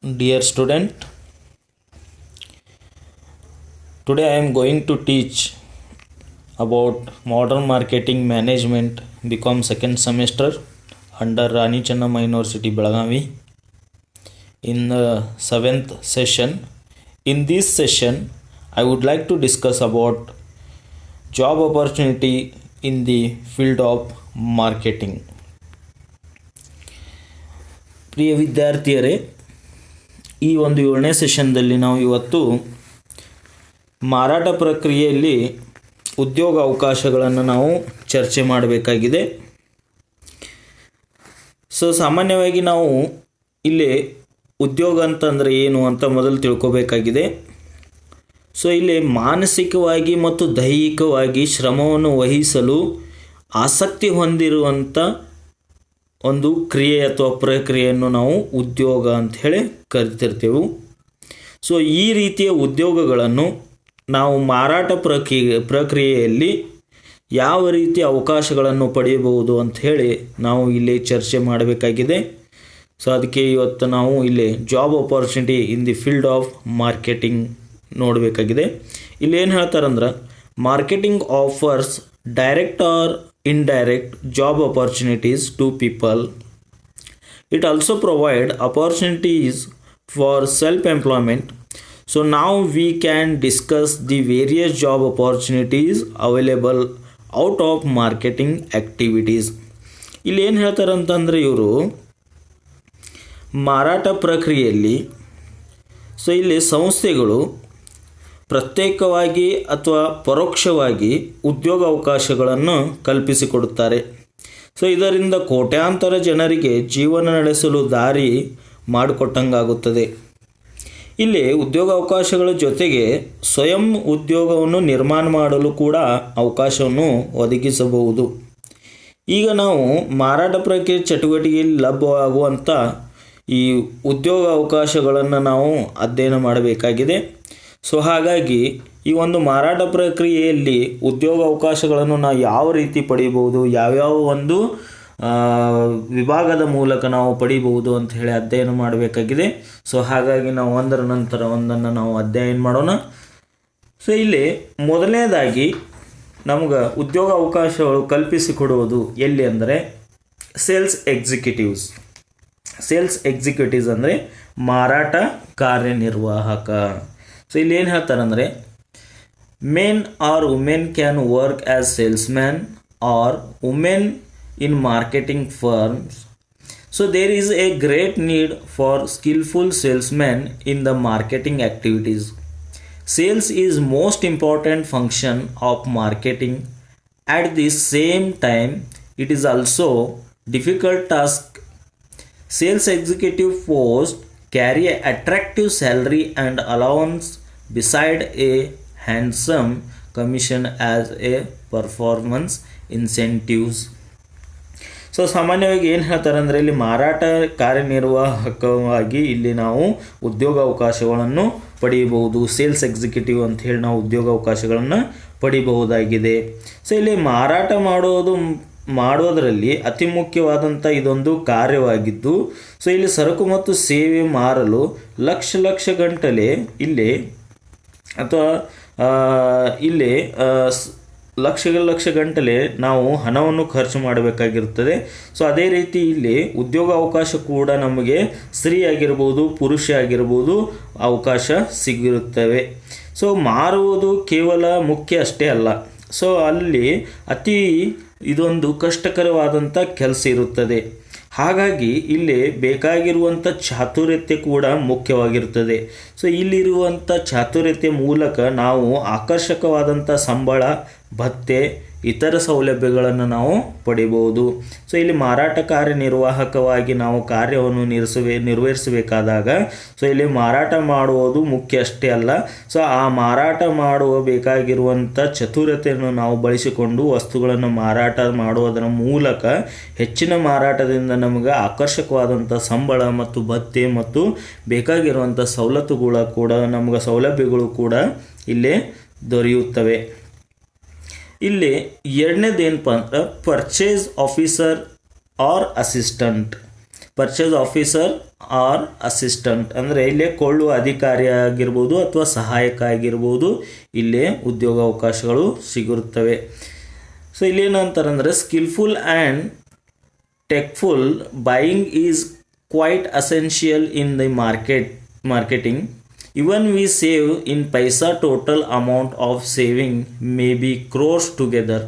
Dear student, today I am going to teach about modern marketing management BCom second semester under Rani Chennamma University Belagavi in the 7th session. In this session, I would like to discuss about job opportunity in the field of marketing. ಪ್ರಿಯ ವಿದ್ಯಾರ್ಥಿಯರೇ, ಈ ಒಂದು 7ನೇ ಸೆಷನ್ದಲ್ಲಿ ನಾವು ಇವತ್ತು ಮಾರಾಟ ಪ್ರಕ್ರಿಯೆಯಲ್ಲಿ ಉದ್ಯೋಗ ಅವಕಾಶಗಳನ್ನು ನಾವು ಚರ್ಚೆ ಮಾಡಬೇಕಾಗಿದೆ. ಸಾಮಾನ್ಯವಾಗಿ ನಾವು ಇಲ್ಲಿ ಉದ್ಯೋಗ ಅಂತಂದರೆ ಏನು ಅಂತ ಮೊದಲು ತಿಳ್ಕೊಬೇಕಾಗಿದೆ. ಇಲ್ಲಿ ಮಾನಸಿಕವಾಗಿ ಮತ್ತು ದೈಹಿಕವಾಗಿ ಶ್ರಮವನ್ನು ವಹಿಸಲು ಆಸಕ್ತಿ ಹೊಂದಿರುವಂಥ ಒಂದು ಕ್ರಿಯೆ ಅಥವಾ ಪ್ರಕ್ರಿಯೆಯನ್ನು ನಾವು ಉದ್ಯೋಗ ಅಂತ ಹೇಳಿ ಕರಿತಿರ್ತೇವೆ. ಈ ರೀತಿಯ ಉದ್ಯೋಗಗಳನ್ನು ನಾವು ಮಾರಾಟ ಪ್ರಕ್ರಿಯೆಯಲ್ಲಿ ಯಾವ ರೀತಿಯ ಅವಕಾಶಗಳನ್ನು ಪಡೆಯಬಹುದು ಅಂತ ಹೇಳಿ ನಾವು ಇಲ್ಲಿ ಚರ್ಚೆ ಮಾಡಬೇಕಾಗಿದೆ. ಅದಕ್ಕೆ ಇವತ್ತು ನಾವು ಇಲ್ಲಿ job opportunity in the field of marketing ನೋಡಬೇಕಾಗಿದೆ. ಇಲ್ಲಿ ಏನು ಹೇಳ್ತಾರಂದ್ರೆ, marketing offers direct or indirect job opportunities to people. It also provide opportunities for self-employment. Now we can discuss the various job opportunities available out of marketing activities. ಇಲ್ಲಿ ಏನು ಹೇಳ್ತಾರೆ ಅಂತಂದರೆ, ಇವರು ಮಾರಾಟ ಪ್ರಕ್ರಿಯೆಯಲ್ಲಿ ಇಲ್ಲಿ ಸಂಸ್ಥೆಗಳು ಪ್ರತ್ಯೇಕವಾಗಿ ಅಥವಾ ಪರೋಕ್ಷವಾಗಿ ಉದ್ಯೋಗ ಅವಕಾಶಗಳನ್ನು ಕಲ್ಪಿಸಿಕೊಡುತ್ತಾರೆ. ಇದರಿಂದ ಕೋಟ್ಯಾಂತರ ಜನರಿಗೆ ಜೀವನ ನಡೆಸಲು ದಾರಿ ಮಾಡಿಕೊಟ್ಟಂಗಾಗುತ್ತದೆ. ಇಲ್ಲಿ ಉದ್ಯೋಗ ಅವಕಾಶಗಳ ಜೊತೆಗೆ ಸ್ವಯಂ ಉದ್ಯೋಗವನ್ನು ನಿರ್ಮಾಣ ಮಾಡಲು ಕೂಡ ಅವಕಾಶವನ್ನು ಒದಗಿಸಬಹುದು. ಈಗ ನಾವು ಮಾರಾಟ ಪ್ರಕ್ರಿಯೆ ಚಟುವಟಿಕೆಯಲ್ಲಿ ಲಭ್ಯವಾಗುವಂಥ ಈ ಉದ್ಯೋಗ ಅವಕಾಶಗಳನ್ನು ನಾವು ಅಧ್ಯಯನ ಮಾಡಬೇಕಾಗಿದೆ. ಹಾಗಾಗಿ ಈ ಒಂದು ಮಾರಾಟ ಪ್ರಕ್ರಿಯೆಯಲ್ಲಿ ಉದ್ಯೋಗ ಅವಕಾಶಗಳನ್ನು ನಾವು ಯಾವ ರೀತಿ ಪಡಿಬಹುದು, ಯಾವ್ಯಾವ ಒಂದು ವಿಭಾಗದ ಮೂಲಕ ನಾವು ಪಡಿಬಹುದು ಅಂತ ಹೇಳಿ ಅಧ್ಯಯನ ಮಾಡಬೇಕಾಗಿದೆ. ಹಾಗಾಗಿ ನಾವು ಒಂದರ ನಂತರ ಒಂದನ್ನು ನಾವು ಅಧ್ಯಯನ ಮಾಡೋಣ. ಇಲ್ಲಿ ಮೊದಲನೇದಾಗಿ ನಮಗೆ ಉದ್ಯೋಗ ಅವಕಾಶಗಳು ಕಲ್ಪಿಸಿಕೊಡುವುದು ಎಲ್ಲಿ ಅಂದರೆ ಸೇಲ್ಸ್ ಎಕ್ಸಿಕ್ಯೂಟಿವ್ಸ್ ಅಂದರೆ ಮಾರಾಟ ಕಾರ್ಯನಿರ್ವಾಹಕ. ಇಲ್ಲಿ ಏನು ಹೇಳ್ತಾರಂದರೆ, men or women can work as salesman or women in marketing firms. There is a great need for skilful salesman in the marketing activities. Sales is most important function of marketing. At the same time it is also difficult task. Sales executive post carry an attractive salary and allowance beside a handsome commission as a performance incentives. ಸಾಮಾನ್ಯವಾಗಿ ಏನು ಹೇಳ್ತಾರೆ ಅಂದರೆ, ಇಲ್ಲಿ ಮಾರಾಟ ಕಾರ್ಯನಿರ್ವಾಹಕವಾಗಿ ಇಲ್ಲಿ ನಾವು ಉದ್ಯೋಗ ಅವಕಾಶಗಳನ್ನು ಪಡೆಯಬಹುದು. ಸೇಲ್ಸ್ ಎಕ್ಸಿಕ್ಯೂಟಿವ್ ಅಂತ ಹೇಳಿ ನಾವು ಉದ್ಯೋಗ ಅವಕಾಶಗಳನ್ನು ಪಡೆಯಬಹುದಾಗಿದೆ. ಇಲ್ಲಿ ಮಾರಾಟ ಮಾಡೋದರಲ್ಲಿ ಅತಿ ಮುಖ್ಯವಾದಂಥ ಇದೊಂದು ಕಾರ್ಯವಾಗಿದ್ದು, ಇಲ್ಲಿ ಸರಕು ಮತ್ತು ಸೇವೆ ಮಾರಲು ಲಕ್ಷ ಗಂಟಲೆ ಇಲ್ಲಿ ಅಥವಾ ಇಲ್ಲಿ ಲಕ್ಷ ಗಂಟಲೆ ನಾವು ಹಣವನ್ನು ಖರ್ಚು ಮಾಡಬೇಕಾಗಿರುತ್ತದೆ. ಅದೇ ರೀತಿ ಇಲ್ಲಿ ಉದ್ಯೋಗ ಅವಕಾಶ ಕೂಡ ನಮಗೆ ಸ್ತ್ರೀ ಆಗಿರ್ಬೋದು, ಪುರುಷ ಆಗಿರ್ಬೋದು ಅವಕಾಶ ಸಿಗಿರುತ್ತವೆ. ಮಾರುವುದು ಕೇವಲ ಮುಖ್ಯ ಅಷ್ಟೇ ಅಲ್ಲ, ಅಲ್ಲಿ ಅತಿ ಇದೊಂದು ಕಷ್ಟಕರವಾದಂಥ ಕೆಲಸ ಇರುತ್ತದೆ. ಹಾಗಾಗಿ ಇಲ್ಲಿ ಬೇಕಾಗಿರುವಂಥ ಚಾತುರ್ಯತೆ ಕೂಡ ಮುಖ್ಯವಾಗಿರುತ್ತದೆ. ಇಲ್ಲಿರುವಂಥ ಚಾತುರ್ಯತೆ ಮೂಲಕ ನಾವು ಆಕರ್ಷಕವಾದಂಥ ಸಂಬಳ, ಭತ್ಯೆ, ಇತರ ಸೌಲಭ್ಯಗಳನ್ನು ನಾವು ಪಡೆಯಬಹುದು. ಇಲ್ಲಿ ಮಾರಾಟ ಕಾರ್ಯನಿರ್ವಾಹಕವಾಗಿ ನಾವು ಕಾರ್ಯವನ್ನು ನಿರ್ವಹಿಸಬೇಕಾದಾಗ ಇಲ್ಲಿ ಮಾರಾಟ ಮಾಡುವುದು ಮುಖ್ಯ ಅಷ್ಟೇ ಅಲ್ಲ, ಆ ಮಾರಾಟ ಮಾಡುವ ಬೇಕಾಗಿರುವಂಥ ಚತುರತೆಯನ್ನು ನಾವು ಬಳಸಿಕೊಂಡು ವಸ್ತುಗಳನ್ನು ಮಾರಾಟ ಮಾಡುವುದರ ಮೂಲಕ ಹೆಚ್ಚಿನ ಮಾರಾಟದಿಂದ ನಮಗೆ ಆಕರ್ಷಕವಾದಂಥ ಸಂಬಳ ಮತ್ತು ಭತ್ಯೆ ಮತ್ತು ಬೇಕಾಗಿರುವಂಥ ಸೌಲಭ್ಯಗಳು ಕೂಡ ಇಲ್ಲೇ ದೊರೆಯುತ್ತವೆ. ಇಲ್ಲಿ ಎರಡನೇದೇನಪ್ಪ ಅಂದ್ರೆ purchase officer or assistant. Purchase officer or assistant, ಅಂದರೆ ಇಲ್ಲೇ ಕೊಳ್ಳುವ ಅಧಿಕಾರಿ ಆಗಿರ್ಬೋದು ಅಥವಾ ಸಹಾಯಕ ಆಗಿರ್ಬೋದು, ಇಲ್ಲೇ ಉದ್ಯೋಗಾವಕಾಶಗಳು ಸಿಗುತ್ತವೆ. ಸೊ ಇಲ್ಲೇನಂತಾರಂದರೆ skilful and tactful buying is quite essential in the marketing. Even we save in paisa, total amount of saving may be crores together.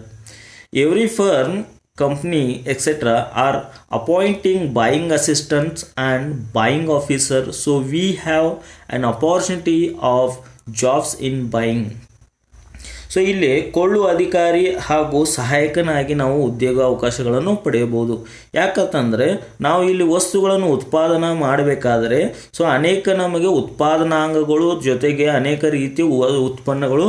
Every firm, company, etc. are appointing buying assistants and buying officers, so we have an opportunity of jobs in buying. So ಇಲ್ಲಿ ಕೊಳ್ಳುವ ಅಧಿಕಾರಿ ಹಾಗೂ ಸಹಾಯಕನಾಗಿ ನಾವು ಉದ್ಯೋಗಾವಕಾಶಗಳನ್ನು ಪಡೆಯಬಹುದು. ಯಾಕಂತಂದರೆ ನಾವು ಇಲ್ಲಿ ವಸ್ತುಗಳನ್ನು ಉತ್ಪಾದನಾ ಮಾಡಬೇಕಾದರೆ ಸೊ ಅನೇಕ ನಮಗೆ ಉತ್ಪಾದನಾಂಗಗಳು ಜೊತೆಗೆ ಅನೇಕ ರೀತಿಯ ಉತ್ಪನ್ನಗಳು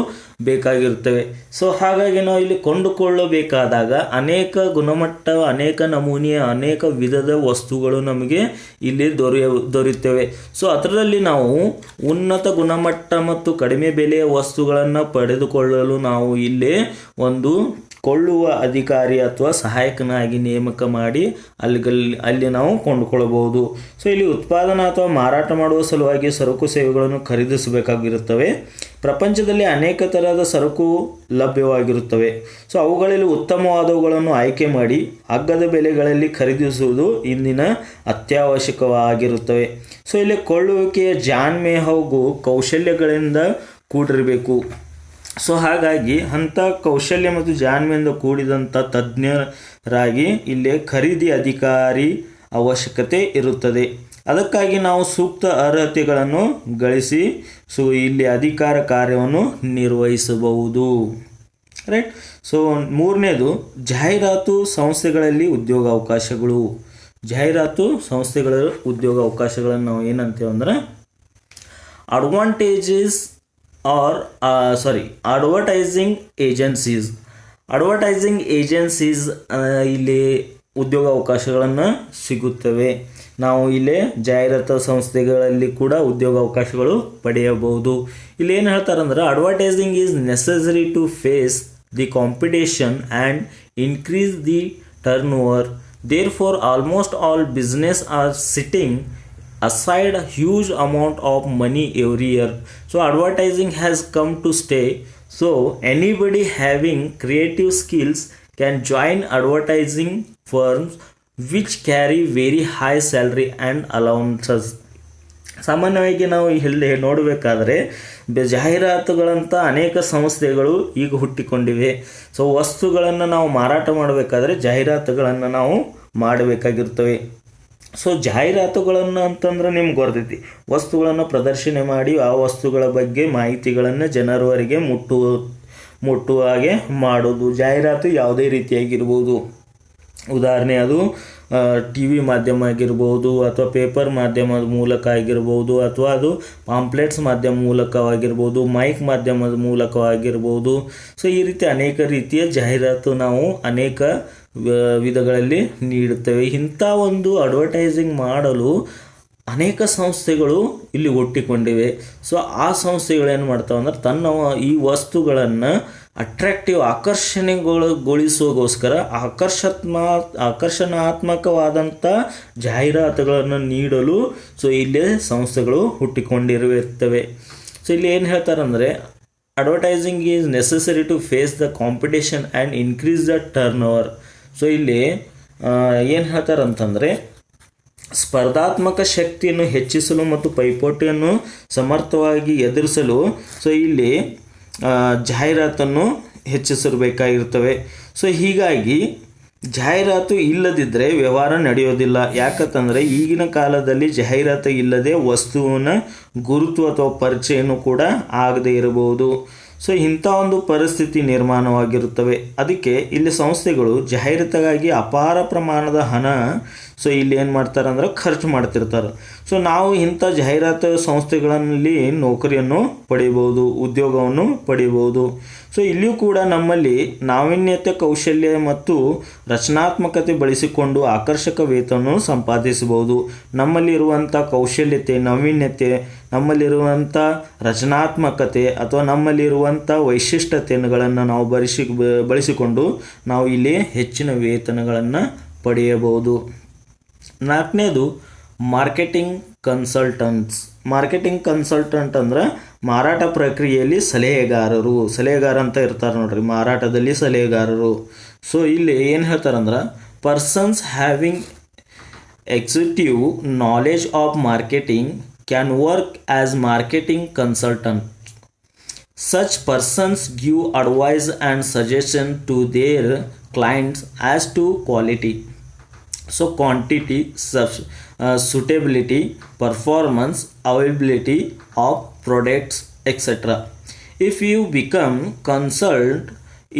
ಬೇಕಾಗಿರುತ್ತವೆ. ಸೊ ಹಾಗಾಗಿ ನಾವು ಇಲ್ಲಿ ಕೊಂಡುಕೊಳ್ಳಬೇಕಾದಾಗ ಅನೇಕ ಗುಣಮಟ್ಟ, ಅನೇಕ ನಮೂನೆಯ, ಅನೇಕ ವಿಧದ ವಸ್ತುಗಳು ನಮಗೆ ಇಲ್ಲಿ ದೊರೆಯುತ್ತವೆ. ಸೊ ಅದರಲ್ಲಿ ನಾವು ಉನ್ನತ ಗುಣಮಟ್ಟ ಮತ್ತು ಕಡಿಮೆ ಬೆಲೆಯ ವಸ್ತುಗಳನ್ನು ಪಡೆದುಕೊಳ್ಳಲು ನಾವು ಇಲ್ಲಿ ಒಂದು ಕೊಳ್ಳುವ ಅಧಿಕಾರಿ ಅಥವಾ ಸಹಾಯಕನಾಗಿ ನೇಮಕ ಮಾಡಿ ಅಲ್ಲಿ ನಾವು ಕೊಂಡುಕೊಳ್ಳಬಹುದು. ಸೊ ಇಲ್ಲಿ ಉತ್ಪಾದನಾ ಅಥವಾ ಮಾರಾಟ ಮಾಡುವ ಸಲುವಾಗಿ ಸರಕು ಸೇವೆಗಳನ್ನು ಖರೀದಿಸಬೇಕಾಗಿರುತ್ತವೆ. ಪ್ರಪಂಚದಲ್ಲಿ ಅನೇಕ ಥರದ ಸರಕು ಲಭ್ಯವಾಗಿರುತ್ತವೆ. ಸೊ ಅವುಗಳಲ್ಲಿ ಉತ್ತಮವಾದವುಗಳನ್ನು ಆಯ್ಕೆ ಮಾಡಿ ಅಗ್ಗದ ಬೆಲೆಗಳಲ್ಲಿ ಖರೀದಿಸುವುದು ಇಂದಿನ ಅತ್ಯವಶ್ಯಕವಾಗಿರುತ್ತವೆ. ಸೊ ಇಲ್ಲಿ ಕೊಳ್ಳುವಿಕೆಯ ಜಾಣ್ಮೆ ಹಾಗೂ ಕೌಶಲ್ಯಗಳಿಂದ ಕೂಡಿರಬೇಕು. ಸೊ ಹಾಗಾಗಿ ಅಂಥ ಕೌಶಲ್ಯ ಮತ್ತು ಜಾಣ್ಮೆಯಿಂದ ಕೂಡಿದಂಥ ತಜ್ಞರಾಗಿ ಇಲ್ಲಿ ಖರೀದಿ ಅಧಿಕಾರಿ ಅವಶ್ಯಕತೆ ಇರುತ್ತದೆ. ಅದಕ್ಕಾಗಿ ನಾವು ಸೂಕ್ತ ಅರ್ಹತೆಗಳನ್ನು ಗಳಿಸಿ ಸೊ ಇಲ್ಲಿ ಅಧಿಕಾರ ಕಾರ್ಯವನ್ನು ನಿರ್ವಹಿಸಬಹುದು. ರೈಟ್. ಸೊ ಮೂರನೇದು ಜಾಹೀರಾತು ಸಂಸ್ಥೆಗಳಲ್ಲಿ ಉದ್ಯೋಗಾವಕಾಶಗಳು. ಜಾಹೀರಾತು ಸಂಸ್ಥೆಗಳ ಉದ್ಯೋಗಾವಕಾಶಗಳನ್ನು ನಾವು ಏನಂತೇವೆ ಅಂದ್ರೆ ಅಡ್ವರ್ಟೈಸಿಂಗ್ ಏಜೆನ್ಸೀಸ್ ಇಲ್ಲಿ ಉದ್ಯೋಗಾವಕಾಶಗಳನ್ನು ಸಿಗುತ್ತವೆ. ನಾವು ಇಲ್ಲಿ ಜಾಹೀರಾತು ಸಂಸ್ಥೆಗಳಲ್ಲಿ ಕೂಡ ಉದ್ಯೋಗಾವಕಾಶಗಳು ಪಡೆಯಬಹುದು. ಇಲ್ಲಿ ಏನು ಹೇಳ್ತಾರಂದ್ರೆ advertising is necessary to face the competition and increase the turn over. Therefore almost all business are sitting aside a huge amount of money every year. So advertising has come to stay. So anybody having creative skills can join advertising firms which carry very high salary and allowances. ಸಾಮಾನ್ಯವಾಗಿ ನಾವು ಇಲ್ಲಿ ನೋಡಬೇಕಾದ್ರೆ ಜಾಹೀರಾತುಗಳಂಥ ಅನೇಕ ಸಂಸ್ಥೆಗಳು ಈಗ ಹುಟ್ಟಿಕೊಂಡಿವೆ. So ವಸ್ತುಗಳನ್ನು ನಾವು ಮಾರಾಟ ಮಾಡಬೇಕಾದ್ರೆ ಜಾಹೀರಾತುಗಳನ್ನು ನಾವು ಮಾಡಬೇಕಾಗಿರ್ತವೆ. ಸೊ ಜಾಹೀರಾತುಗಳನ್ನು ಅಂತಂದ್ರೆ ನಿಮ್ಗೆ ಗೊತ್ತೈತಿ, ವಸ್ತುಗಳನ್ನು ಪ್ರದರ್ಶನ ಮಾಡಿ ಆ ವಸ್ತುಗಳ ಬಗ್ಗೆ ಮಾಹಿತಿಗಳನ್ನು ಜನರವರೆಗೆ ಮುಟ್ಟುವ ಹಾಗೆ ಮಾಡೋದು. ಜಾಹೀರಾತು ಯಾವುದೇ ರೀತಿಯಾಗಿರ್ಬೋದು. ಉದಾಹರಣೆ ಅದು ಟಿ ವಿ ಮಾಧ್ಯಮ ಆಗಿರ್ಬೋದು, ಅಥವಾ ಪೇಪರ್ ಮಾಧ್ಯಮದ ಮೂಲಕ ಆಗಿರ್ಬೋದು, ಅಥವಾ ಅದು ಪಾಂಪ್ಲೆಟ್ಸ್ ಮಾಧ್ಯಮ ಮೂಲಕವಾಗಿರ್ಬೋದು, ಮೈಕ್ ಮಾಧ್ಯಮದ ಮೂಲಕವಾಗಿರ್ಬೋದು. ಸೊ ಈ ರೀತಿ ಅನೇಕ ರೀತಿಯ ಜಾಹೀರಾತು ನಾವು ಅನೇಕ ವಿಧಗಳಲ್ಲಿ ನೀಡುತ್ತೇವೆ. ಇಂಥ ಒಂದು ಅಡ್ವರ್ಟೈಸಿಂಗ್ ಮಾಡಲು ಅನೇಕ ಸಂಸ್ಥೆಗಳು ಇಲ್ಲಿ ಒಟ್ಟಿಕೊಂಡಿವೆ. ಸೊ ಆ ಸಂಸ್ಥೆಗಳು ಏನು ಮಾಡ್ತಾವೆ ಅಂದ್ರೆ ತನ್ನ ಈ ವಸ್ತುಗಳನ್ನು ಆಕರ್ಷಣೆಗೊಳಿಸೋಗೋಸ್ಕರ ಆಕರ್ಷಣಾತ್ಮಕವಾದಂಥ ಜಾಹೀರಾತುಗಳನ್ನು ನೀಡಲು ಸೊ ಇಲ್ಲಿ ಸಂಸ್ಥೆಗಳು ಹುಟ್ಟಿಕೊಂಡಿರುತ್ತವೆ. ಸೊ ಇಲ್ಲಿ ಏನು ಹೇಳ್ತಾರಂದರೆ advertising is necessary to face the competition and increase the turn over. So ಇಲ್ಲಿ ಏನು ಹೇಳ್ತಾರಂತಂದರೆ ಸ್ಪರ್ಧಾತ್ಮಕ ಶಕ್ತಿಯನ್ನು ಹೆಚ್ಚಿಸಲು ಮತ್ತು ಪೈಪೋಟಿಯನ್ನು ಸಮರ್ಥವಾಗಿ ಎದುರಿಸಲು ಸೊ ಇಲ್ಲಿ ಜಾಹೀರಾತನ್ನು ಹೆಚ್ಚಿಸಬೇಕಾಗಿರ್ತವೆ. ಸೊ ಹೀಗಾಗಿ ಜಾಹೀರಾತು ಇಲ್ಲದಿದ್ದರೆ ವ್ಯವಹಾರ ನಡೆಯೋದಿಲ್ಲ. ಯಾಕಂತಂದರೆ ಈಗಿನ ಕಾಲದಲ್ಲಿ ಜಾಹೀರಾತು ಇಲ್ಲದೆ ವಸ್ತುವಿನ ಗುರುತು ಅಥವಾ ಪರಿಚಯನೂ ಕೂಡ ಆಗದೇ ಇರಬಹುದು. ಸೊ ಇಂಥ ಒಂದು ಪರಿಸ್ಥಿತಿ ನಿರ್ಮಾಣವಾಗಿರುತ್ತವೆ. ಅದಕ್ಕೆ ಇಲ್ಲಿ ಸಂಸ್ಥೆಗಳು ಜಾಹೀರಾತಿಗಾಗಿ ಅಪಾರ ಪ್ರಮಾಣದ ಹಣ ಸೊ ಇಲ್ಲಿ ಏನು ಮಾಡ್ತಾರೆ ಅಂದ್ರೆ ಖರ್ಚು ಮಾಡ್ತಿರ್ತಾರೆ. ಸೊ ನಾವು ಇಂಥ ಜಾಹೀರಾತು ಸಂಸ್ಥೆಗಳಲ್ಲಿ ನೌಕರಿಯನ್ನು ಪಡೆಯಬಹುದು, ಉದ್ಯೋಗವನ್ನು ಪಡೆಯಬಹುದು. ಸೊ ಇಲ್ಲಿಯೂ ಕೂಡ ನಮ್ಮಲ್ಲಿ ನಾವೀನ್ಯತೆ, ಕೌಶಲ್ಯ ಮತ್ತು ರಚನಾತ್ಮಕತೆ ಬಳಸಿಕೊಂಡು ಆಕರ್ಷಕ ವೇತನವನ್ನು ಸಂಪಾದಿಸಬಹುದು. ನಮ್ಮಲ್ಲಿರುವಂಥ ಕೌಶಲ್ಯತೆ, ನಾವೀನ್ಯತೆ, ನಮ್ಮಲ್ಲಿರುವಂಥ ರಚನಾತ್ಮಕತೆ ಅಥವಾ ನಮ್ಮಲ್ಲಿರುವಂಥ ವೈಶಿಷ್ಟ್ಯತೆಗಳನ್ನು ನಾವು ಬಳಸಿಕೊಂಡು ನಾವು ಇಲ್ಲಿ ಹೆಚ್ಚಿನ ವೇತನಗಳನ್ನು ಪಡೆಯಬಹುದು. ನಾಲ್ಕನೇದು ಮಾರ್ಕೆಟಿಂಗ್ ಕನ್ಸಲ್ಟೆಂಟ್ ಅಂದ್ರೆ ಮಾರಾಟ ಪ್ರಕ್ರಿಯೆಯಲ್ಲಿ ಸಲಹೆಗಾರ ಅಂತ ಇರ್ತಾರೆ ನೋಡ್ರಿ, ಮಾರಾಟದಲ್ಲಿ ಸಲಹೆಗಾರರು. ಸೊ ಇಲ್ಲಿ ಏನು ಹೇಳ್ತಾರಂದ್ರೆ persons having executive knowledge of marketing can work as marketing consultant. Such persons give advice and suggestion to their clients as to quality, so quantity, suitability, performance, availability of products, etc. If you become consult,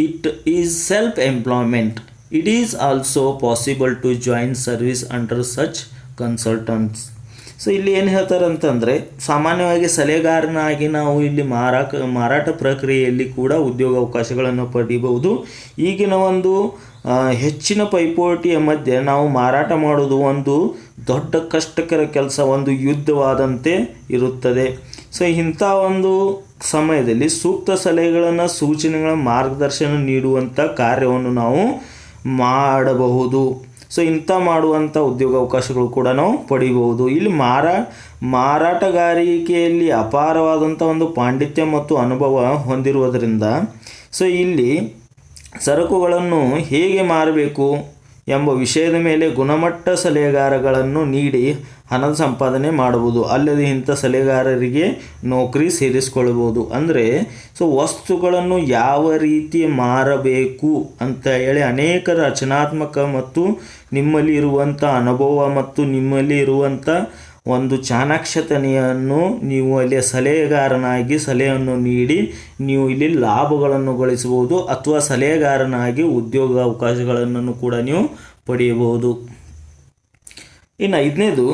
it is self-employment. It is also possible to join service under such consultants. So ಇಲ್ಲಿ ಏನು ಹೇಳ್ತಾರೆ ಅಂತಂದರೆ, ಸಾಮಾನ್ಯವಾಗಿ ಸಲಹೆಗಾರನಾಗಿ ನಾವು ಇಲ್ಲಿ ಮಾರಾಟ ಪ್ರಕ್ರಿಯೆಯಲ್ಲಿ ಕೂಡ ಉದ್ಯೋಗ ಅವಕಾಶಗಳನ್ನು ಪಡೆಯಬಹುದು. ಈಗಿನ ಒಂದು ಹೆಚ್ಚಿನ ಪೈಪೋಟಿಯ ಮಧ್ಯೆ ನಾವು ಮಾರಾಟ ಮಾಡೋದು ಒಂದು ದೊಡ್ಡ ಕಷ್ಟಕರ ಕೆಲಸ, ಒಂದು ಯುದ್ಧವಾದಂತೆ ಇರುತ್ತದೆ. ಸೊ ಇಂಥ ಒಂದು ಸಮಯದಲ್ಲಿ ಸೂಕ್ತ ಸಲಹೆಗಳನ್ನು, ಸೂಚನೆಗಳ ಮಾರ್ಗದರ್ಶನ ನೀಡುವಂಥ ಕಾರ್ಯವನ್ನು ನಾವು ಮಾಡಬಹುದು. ಸೊ ಇಂಥ ಮಾಡುವಂಥ ಉದ್ಯೋಗ ಅವಕಾಶಗಳು ಕೂಡ ನಾವು ಪಡಿಬಹುದು. ಇಲ್ಲಿ ಮಾರಾಟಗಾರಿಕೆಯಲ್ಲಿ ಅಪಾರವಾದಂಥ ಒಂದು ಪಾಂಡಿತ್ಯ ಮತ್ತು ಅನುಭವ ಹೊಂದಿರುವುದರಿಂದ ಸೊ ಇಲ್ಲಿ ಸರಕುಗಳನ್ನು ಹೇಗೆ ಮಾರಬೇಕು ಎಂಬ ವಿಷಯದ ಮೇಲೆ ಗುಣಮಟ್ಟ ಸಲಹೆಗಾರಗಳನ್ನು ನೀಡಿ ಹಣದ ಸಂಪಾದನೆ ಮಾಡಬಹುದು. ಅಲ್ಲದೆ ಇಂಥ ಸಲಹೆಗಾರರಿಗೆ ನೌಕರಿ ಸೇರಿಸಿಕೊಳ್ಳಬಹುದು. ಅಂದರೆ ಸೊ ವಸ್ತುಗಳನ್ನು ಯಾವ ರೀತಿ ಮಾರಬೇಕು ಅಂತ ಹೇಳಿ ಅನೇಕ ರಚನಾತ್ಮಕ ಮತ್ತು ನಿಮ್ಮಲ್ಲಿ ಇರುವಂಥ ಅನುಭವ ಮತ್ತು ನಿಮ್ಮಲ್ಲಿ ಇರುವಂಥ ಒಂದು ಚಾಣಾಕ್ಷತನೆಯನ್ನು ನೀವು ಅಲ್ಲಿ ಸಲಹೆಗಾರನಾಗಿ ಸಲಹೆಯನ್ನು ನೀಡಿ ನೀವು ಇಲ್ಲಿ ಲಾಭಗಳನ್ನು ಗಳಿಸಬಹುದು, ಅಥವಾ ಸಲಹೆಗಾರನಾಗಿ ಉದ್ಯೋಗ ಅವಕಾಶಗಳನ್ನು ಕೂಡ ನೀವು ಪಡೆಯಬಹುದು. ಇನ್ನು 5ನೇದು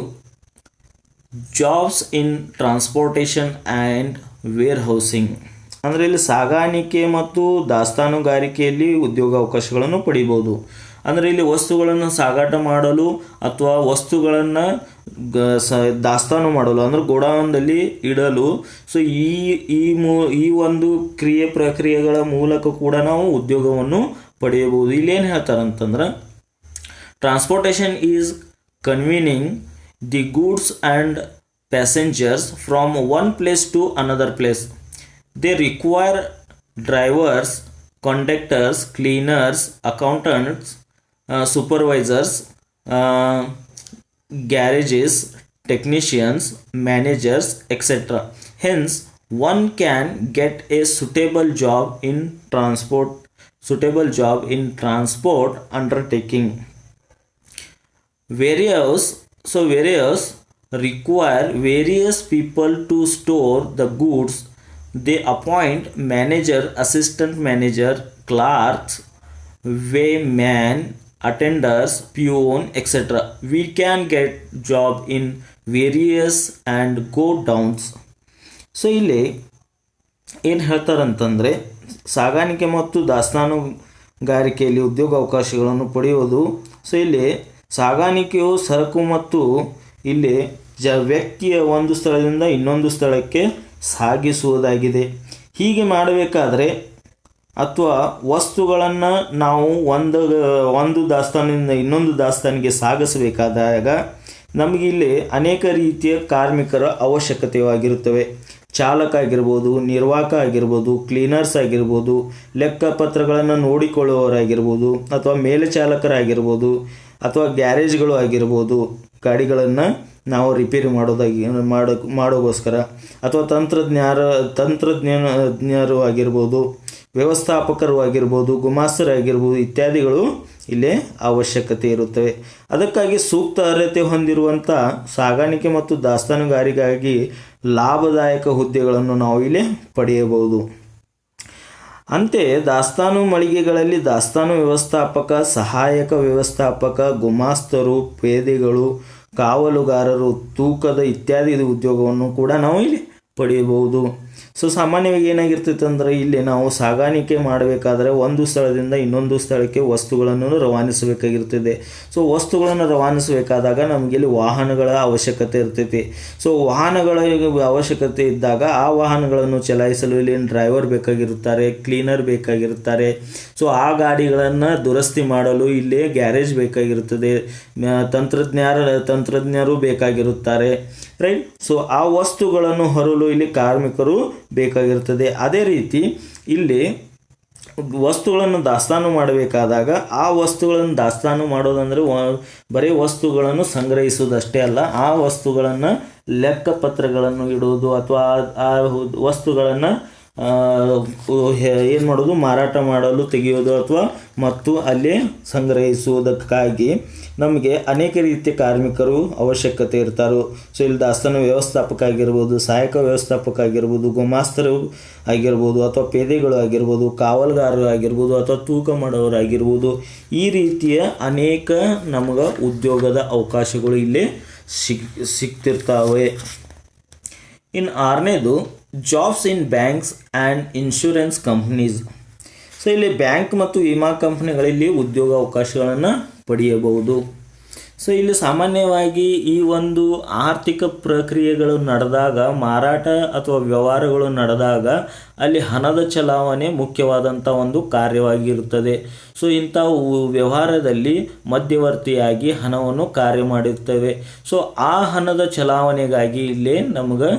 jobs in transportation and warehousing. ಅಂದರೆ ಇಲ್ಲಿ ಸಾಗಾಣಿಕೆ ಮತ್ತು ದಾಸ್ತಾನುಗಾರಿಕೆಯಲ್ಲಿ ಉದ್ಯೋಗ ಅವಕಾಶಗಳನ್ನು ಪಡಿಬೋದು. ಅಂದರೆ ಇಲ್ಲಿ ವಸ್ತುಗಳನ್ನು ಸಾಗಾಟ ಮಾಡಲು ಅಥವಾ ವಸ್ತುಗಳನ್ನು ದಾಸ್ತಾನು ಮಾಡಲು ಅಂದರೆ ಗೋಡೌನ್ದಲ್ಲಿ ಇಡಲು ಸೊ ಈ ಒಂದು ಪ್ರಕ್ರಿಯೆಗಳ ಮೂಲಕ ಕೂಡ ನಾವು ಉದ್ಯೋಗವನ್ನು ಪಡೆಯಬಹುದು. ಇಲ್ಲೇನು ಹೇಳ್ತಾರಂತಂದ್ರೆ, transportation is convening the goods and passengers from one place to another place. They require drivers, conductors, cleaners, accountants, supervisors, garages, technicians, managers, etc. Hence, one can get a suitable job in transport undertaking. Various require various people to store the goods. They appoint manager, assistant manager, clerks, weighman, attenders, peon, etc. We can get job in various and go downs. So ಇಲ್ಲಿ ಏನು ಹೇಳ್ತಾರಂತಂದರೆ, ಸಾಗಾಣಿಕೆ ಮತ್ತು ದಾಸ್ತಾನುಗಾರಿಕೆಯಲ್ಲಿ ಉದ್ಯೋಗ ಅವಕಾಶಗಳನ್ನು ಪಡೆಯುವುದು. So ಇಲ್ಲಿ ಸಾಗಾಣಿಕೆಯು ಸರಕು ಮತ್ತು ಇಲ್ಲಿ ವ್ಯಕ್ತಿಯ ಒಂದು ಸ್ಥಳದಿಂದ ಇನ್ನೊಂದು ಸ್ಥಳಕ್ಕೆ ಸಾಗಿಸುವುದಾಗಿದೆ. ಹೀಗೆ ಮಾಡಬೇಕಾದ್ರೆ ಅಥವಾ ವಸ್ತುಗಳನ್ನು ನಾವು ಒಂದು ದಾಸ್ತಾನಿಂದ ಇನ್ನೊಂದು ದಾಸ್ತಾನಿಗೆ ಸಾಗಿಸಬೇಕಾದಾಗ ನಮಗೆ ಇಲ್ಲಿ ಅನೇಕ ರೀತಿಯ ಕಾರ್ಮಿಕರ ಅವಶ್ಯಕತೆಯಾಗಿರುತ್ತವೆ. ಚಾಲಕ ಆಗಿರ್ಬೋದು, ನಿರ್ವಾಹಕ ಆಗಿರ್ಬೋದು, ಕ್ಲೀನರ್ಸ್ ಆಗಿರ್ಬೋದು, ಲೆಕ್ಕಪತ್ರಗಳನ್ನು ನೋಡಿಕೊಳ್ಳುವವರಾಗಿರ್ಬೋದು, ಅಥವಾ ಮೇಲ್ಚಾಲಕರಾಗಿರ್ಬೋದು, ಅಥವಾ ಗ್ಯಾರೇಜ್ಗಳು ಆಗಿರ್ಬೋದು, ಗಾಡಿಗಳನ್ನು ನಾವು ರಿಪೇರಿ ಮಾಡೋಗೋಸ್ಕರ, ಅಥವಾ ತಂತ್ರಜ್ಞರು ಆಗಿರ್ಬೋದು, ವ್ಯವಸ್ಥಾಪಕರು ಆಗಿರ್ಬೋದು, ಗುಮಾಸ್ತರಾಗಿರ್ಬೋದು ಇತ್ಯಾದಿಗಳು ಇಲ್ಲಿ ಅವಶ್ಯಕತೆ ಇರುತ್ತವೆ. ಅದಕ್ಕಾಗಿ ಸೂಕ್ತ ಅರ್ಹತೆ ಹೊಂದಿರುವಂಥ ಸಾಗಾಣಿಕೆ ಮತ್ತು ದಾಸ್ತಾನುಗಾರಿಗಾಗಿ ಲಾಭದಾಯಕ ಹುದ್ದೆಗಳನ್ನು ನಾವು ಇಲ್ಲಿ ಪಡೆಯಬಹುದು. ಅಂತೆಯೇ ದಾಸ್ತಾನು ಮಳಿಗೆಗಳಲ್ಲಿ ದಾಸ್ತಾನು ವ್ಯವಸ್ಥಾಪಕ, ಸಹಾಯಕ ವ್ಯವಸ್ಥಾಪಕ, ಗುಮಾಸ್ತರು, ಪೇದೆಗಳು, ಕಾವಲುಗಾರರು, ತೂಕದ ಇತ್ಯಾದಿ ಉದ್ಯೋಗವನ್ನು ಕೂಡ ನಾವು ಇಲ್ಲಿ ಪಡೆಯಬಹುದು. ಸೊ ಸಾಮಾನ್ಯವಾಗಿ ಏನಾಗಿರ್ತೈತೆ ಅಂದರೆ ಇಲ್ಲಿ ನಾವು ಸಾಗಾಣಿಕೆ ಮಾಡಬೇಕಾದ್ರೆ ಒಂದು ಸ್ಥಳದಿಂದ ಇನ್ನೊಂದು ಸ್ಥಳಕ್ಕೆ ವಸ್ತುಗಳನ್ನು ರವಾನಿಸಬೇಕಾಗಿರ್ತದೆ. ಸೊ ವಸ್ತುಗಳನ್ನು ರವಾನಿಸಬೇಕಾದಾಗ ನಮಗೆ ಇಲ್ಲಿ ವಾಹನಗಳ ಅವಶ್ಯಕತೆ ಇರ್ತೈತಿ. ಸೊ ವಾಹನಗಳ ಅವಶ್ಯಕತೆ ಇದ್ದಾಗ ಆ ವಾಹನಗಳನ್ನು ಚಲಾಯಿಸಲು ಇಲ್ಲಿ ಡ್ರೈವರ್ ಬೇಕಾಗಿರುತ್ತಾರೆ, ಕ್ಲೀನರ್ ಬೇಕಾಗಿರುತ್ತಾರೆ. ಸೊ ಆ ಗಾಡಿಗಳನ್ನು ದುರಸ್ತಿ ಮಾಡಲು ಇಲ್ಲಿ ಗ್ಯಾರೇಜ್ ಬೇಕಾಗಿರುತ್ತದೆ, ತಂತ್ರಜ್ಞರು ಬೇಕಾಗಿರುತ್ತಾರೆ, ರೈಟ್. ಸೊ ಆ ವಸ್ತುಗಳನ್ನು ಹೊರಲು ಇಲ್ಲಿ ಕಾರ್ಮಿಕರು ಬೇಕಾಗಿರ್ತದೆ. ಅದೇ ರೀತಿ ಇಲ್ಲಿ ವಸ್ತುಗಳನ್ನು ದಾಸ್ತಾನು ಮಾಡಬೇಕಾದಾಗ ಆ ವಸ್ತುಗಳನ್ನು ದಾಸ್ತಾನು ಮಾಡೋದಂದರೆ ಬರೀ ವಸ್ತುಗಳನ್ನು ಸಂಗ್ರಹಿಸುವುದಷ್ಟೇ ಅಲ್ಲ, ಆ ವಸ್ತುಗಳನ್ನು ಲೆಕ್ಕಪತ್ರಗಳನ್ನು ಇಡುವುದು ಅಥವಾ ಆ ವಸ್ತುಗಳನ್ನು ಏನು ಮಾಡೋದು, ಮಾರಾಟ ಮಾಡಲು ತೆಗೆಯೋದು ಅಥವಾ ಮತ್ತು ಅಲ್ಲಿ ಸಂಗ್ರಹಿಸುವುದಕ್ಕಾಗಿ ನಮಗೆ ಅನೇಕ ರೀತಿಯ ಕಾರ್ಮಿಕರು ಅವಶ್ಯಕತೆ ಇರ್ತಾರೆ. ಸೊ ಇಲ್ಲಿ ದಾಸ್ತಾನು ವ್ಯವಸ್ಥಾಪಕ ಆಗಿರ್ಬೋದು, ಸಹಾಯಕ ವ್ಯವಸ್ಥಾಪಕ ಆಗಿರ್ಬೋದು, ಗುಮಾಸ್ತರು ಆಗಿರ್ಬೋದು ಅಥವಾ ಪೇದೆಗಳು ಆಗಿರ್ಬೋದು, ಕಾವಲುಗಾರರು ಆಗಿರ್ಬೋದು ಅಥವಾ ತೂಕ ಮಾಡೋರು ಆಗಿರ್ಬೋದು. ಈ ರೀತಿಯ ಅನೇಕ ನಮಗೆ ಉದ್ಯೋಗದ ಅವಕಾಶಗಳು ಇಲ್ಲಿ ಸಿಗ್ತಿರ್ತಾವೆ. ಇನ್ನು ಆರನೇದು jobs in banks and insurance companies. So ಇಲ್ಲಿ ಬ್ಯಾಂಕ್ ಮತ್ತು ವಿಮಾ ಕಂಪ್ನಿಗಳಲ್ಲಿ ಉದ್ಯೋಗ ಅವಕಾಶಗಳನ್ನು ಪಡೆಯಬಹುದು. ಸೊ ಇಲ್ಲಿ ಸಾಮಾನ್ಯವಾಗಿ ಈ ಒಂದು ಆರ್ಥಿಕ ಪ್ರಕ್ರಿಯೆಗಳು ನಡೆದಾಗ, ಮಾರಾಟ ಅಥವಾ ವ್ಯವಹಾರಗಳು ನಡೆದಾಗ ಅಲ್ಲಿ ಹಣದ ಚಲಾವಣೆ ಮುಖ್ಯವಾದಂಥ ಒಂದು ಕಾರ್ಯವಾಗಿರುತ್ತದೆ. ಸೊ ಇಂಥ ವ್ಯವಹಾರದಲ್ಲಿ ಮಧ್ಯವರ್ತಿಯಾಗಿ ಹಣವನ್ನು ಕಾರ್ಯ ಮಾಡಿರ್ತವೆ. ಸೊ ಆ ಹಣದ ಚಲಾವಣೆಗಾಗಿ ಇಲ್ಲಿ ನಮಗೆ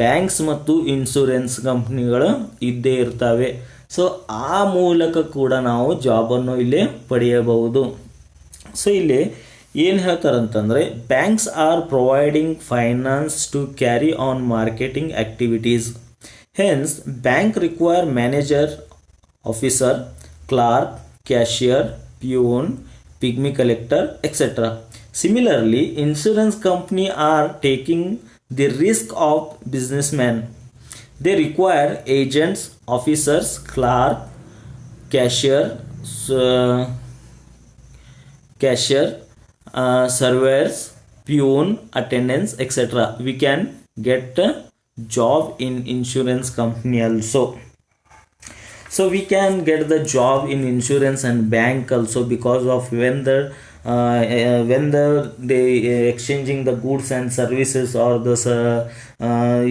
ಬ್ಯಾಂಕ್ಸ್ ಮತ್ತು ಇನ್ಶೂರೆನ್ಸ್ ಕಂಪ್ನಿಗಳು ಇದ್ದೇ ಇರ್ತವೆ. ಸೊ ಆ ಮೂಲಕ ಕೂಡ ನಾವು ಜಾಬನ್ನು ಇಲ್ಲಿ ಪಡೆಯಬಹುದು. ಸೊ ಇಲ್ಲಿ ಏನು ಹೇಳ್ತಾರಂತಂದರೆ, banks are providing finance to carry on marketing activities. Hence bank require manager, officer, clerk, cashier, peon, pigmy collector, etc. Similarly, insurance company are taking the risk of businessmen. They require agents, officers, clerk, cashier, surveyors, peon, attendants, etc. We can get a job in insurance company also. So we can get the job in insurance and bank also, because of when they exchanging the goods and services, or the